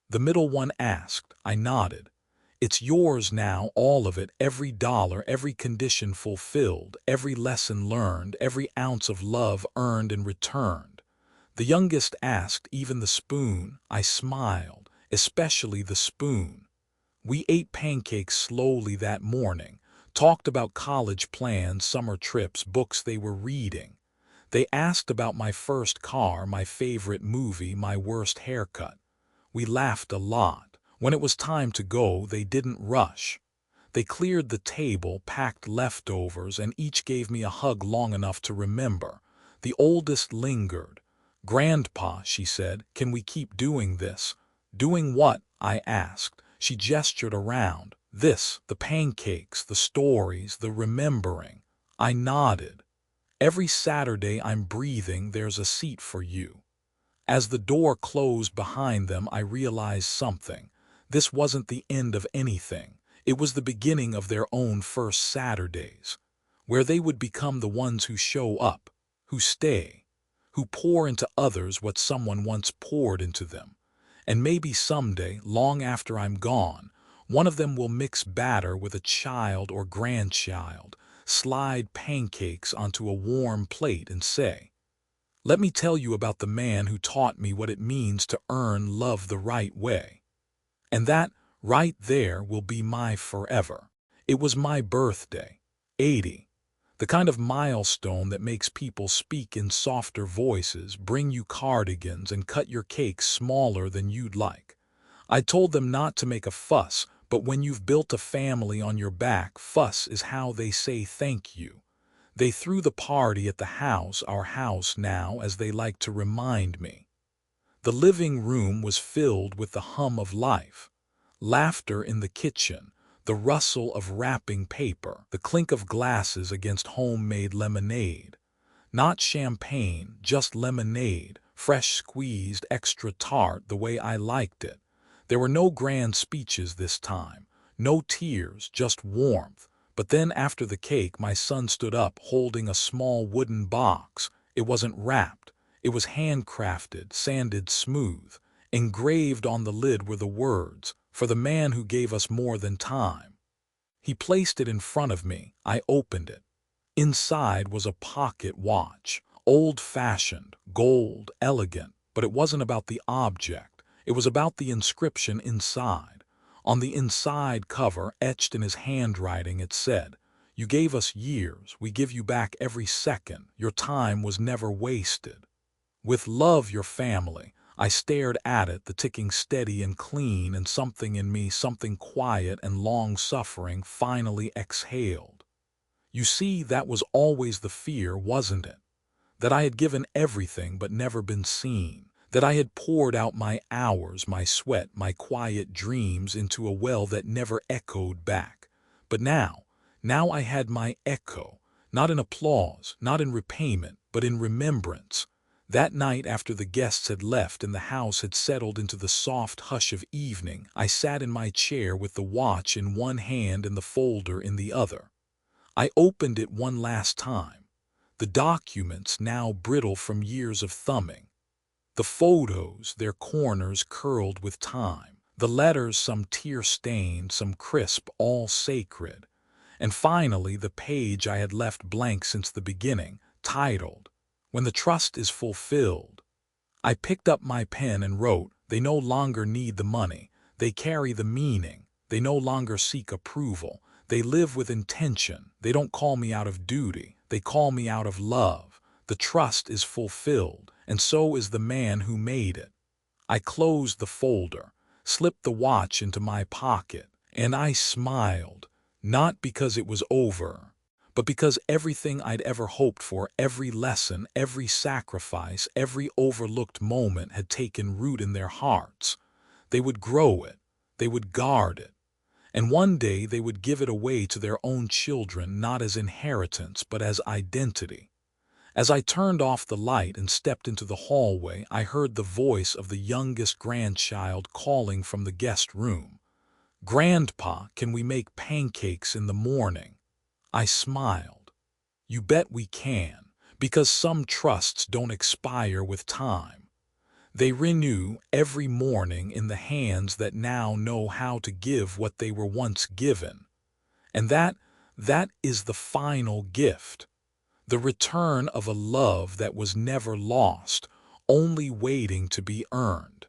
The middle one asked. I nodded. It's yours now, all of it, every dollar, every condition fulfilled, every lesson learned, every ounce of love earned and returned. The youngest asked, even the spoon. I smiled, especially the spoon. We ate pancakes slowly that morning, talked about college plans, summer trips, books they were reading. They asked about my first car, my favorite movie, my worst haircut. We laughed a lot. When it was time to go, they didn't rush. They cleared the table, packed leftovers, and each gave me a hug long enough to remember. The oldest lingered. "Grandpa," she said, "can we keep doing this?" "Doing what?" I asked. She gestured around. "This, the pancakes, the stories, the remembering." I nodded. "Every Saturday I'm breathing, there's a seat for you." As the door closed behind them, I realized something. This wasn't the end of anything. It was the beginning of their own first Saturdays, where they would become the ones who show up, who stay, who pour into others what someone once poured into them. And maybe someday, long after I'm gone, one of them will mix batter with a child or grandchild, slide pancakes onto a warm plate and say, "Let me tell you about the man who taught me what it means to earn love the right way." And that, right there, will be my forever. It was my birthday. 80. The kind of milestone that makes people speak in softer voices, bring you cardigans, and cut your cake smaller than you'd like. I told them not to make a fuss, but when you've built a family on your back, fuss is how they say thank you. They threw the party at the house, our house now, as they like to remind me. The living room was filled with the hum of life. Laughter in the kitchen, the rustle of wrapping paper, the clink of glasses against homemade lemonade. Not champagne, just lemonade, fresh squeezed, extra tart, the way I liked it. There were no grand speeches this time, no tears, just warmth. But then after the cake, my son stood up holding a small wooden box. It wasn't wrapped. It was handcrafted, sanded smooth. Engraved on the lid were the words, "For the man who gave us more than time." He placed it in front of me. I opened it. Inside was a pocket watch, old-fashioned, gold, elegant, but it wasn't about the object. It was about the inscription inside. On the inside cover, etched in his handwriting, it said, "You gave us years, we give you back every second. Your time was never wasted. With love, your family." I stared at it, the ticking steady and clean, and something in me, something quiet and long-suffering, finally exhaled. You see, that was always the fear, wasn't it? That I had given everything but never been seen. That I had poured out my hours, my sweat, my quiet dreams into a well that never echoed back. But now I had my echo, not in applause, not in repayment, but in remembrance. That night after the guests had left and the house had settled into the soft hush of evening, I sat in my chair with the watch in one hand and the folder in the other. I opened it one last time. The documents, now brittle from years of thumbing. The photos, their corners curled with time. The letters, some tear-stained, some crisp, all sacred. And finally, the page I had left blank since the beginning, titled, "When the Trust is Fulfilled." I picked up my pen and wrote, "They no longer need the money. They carry the meaning. They no longer seek approval. They live with intention. They don't call me out of duty. They call me out of love. The trust is fulfilled, and so is the man who made it." I closed the folder, slipped the watch into my pocket, and I smiled, not because it was over, but because everything I'd ever hoped for, every lesson, every sacrifice, every overlooked moment had taken root in their hearts. They would grow it. They would guard it. And one day they would give it away to their own children, not as inheritance, but as identity. As I turned off the light and stepped into the hallway, I heard the voice of the youngest grandchild calling from the guest room. "Grandpa, can we make pancakes in the morning?" I smiled. "You bet we can, because some trusts don't expire with time." They renew every morning in the hands that now know how to give what they were once given. And that is the final gift, the return of a love that was never lost, only waiting to be earned.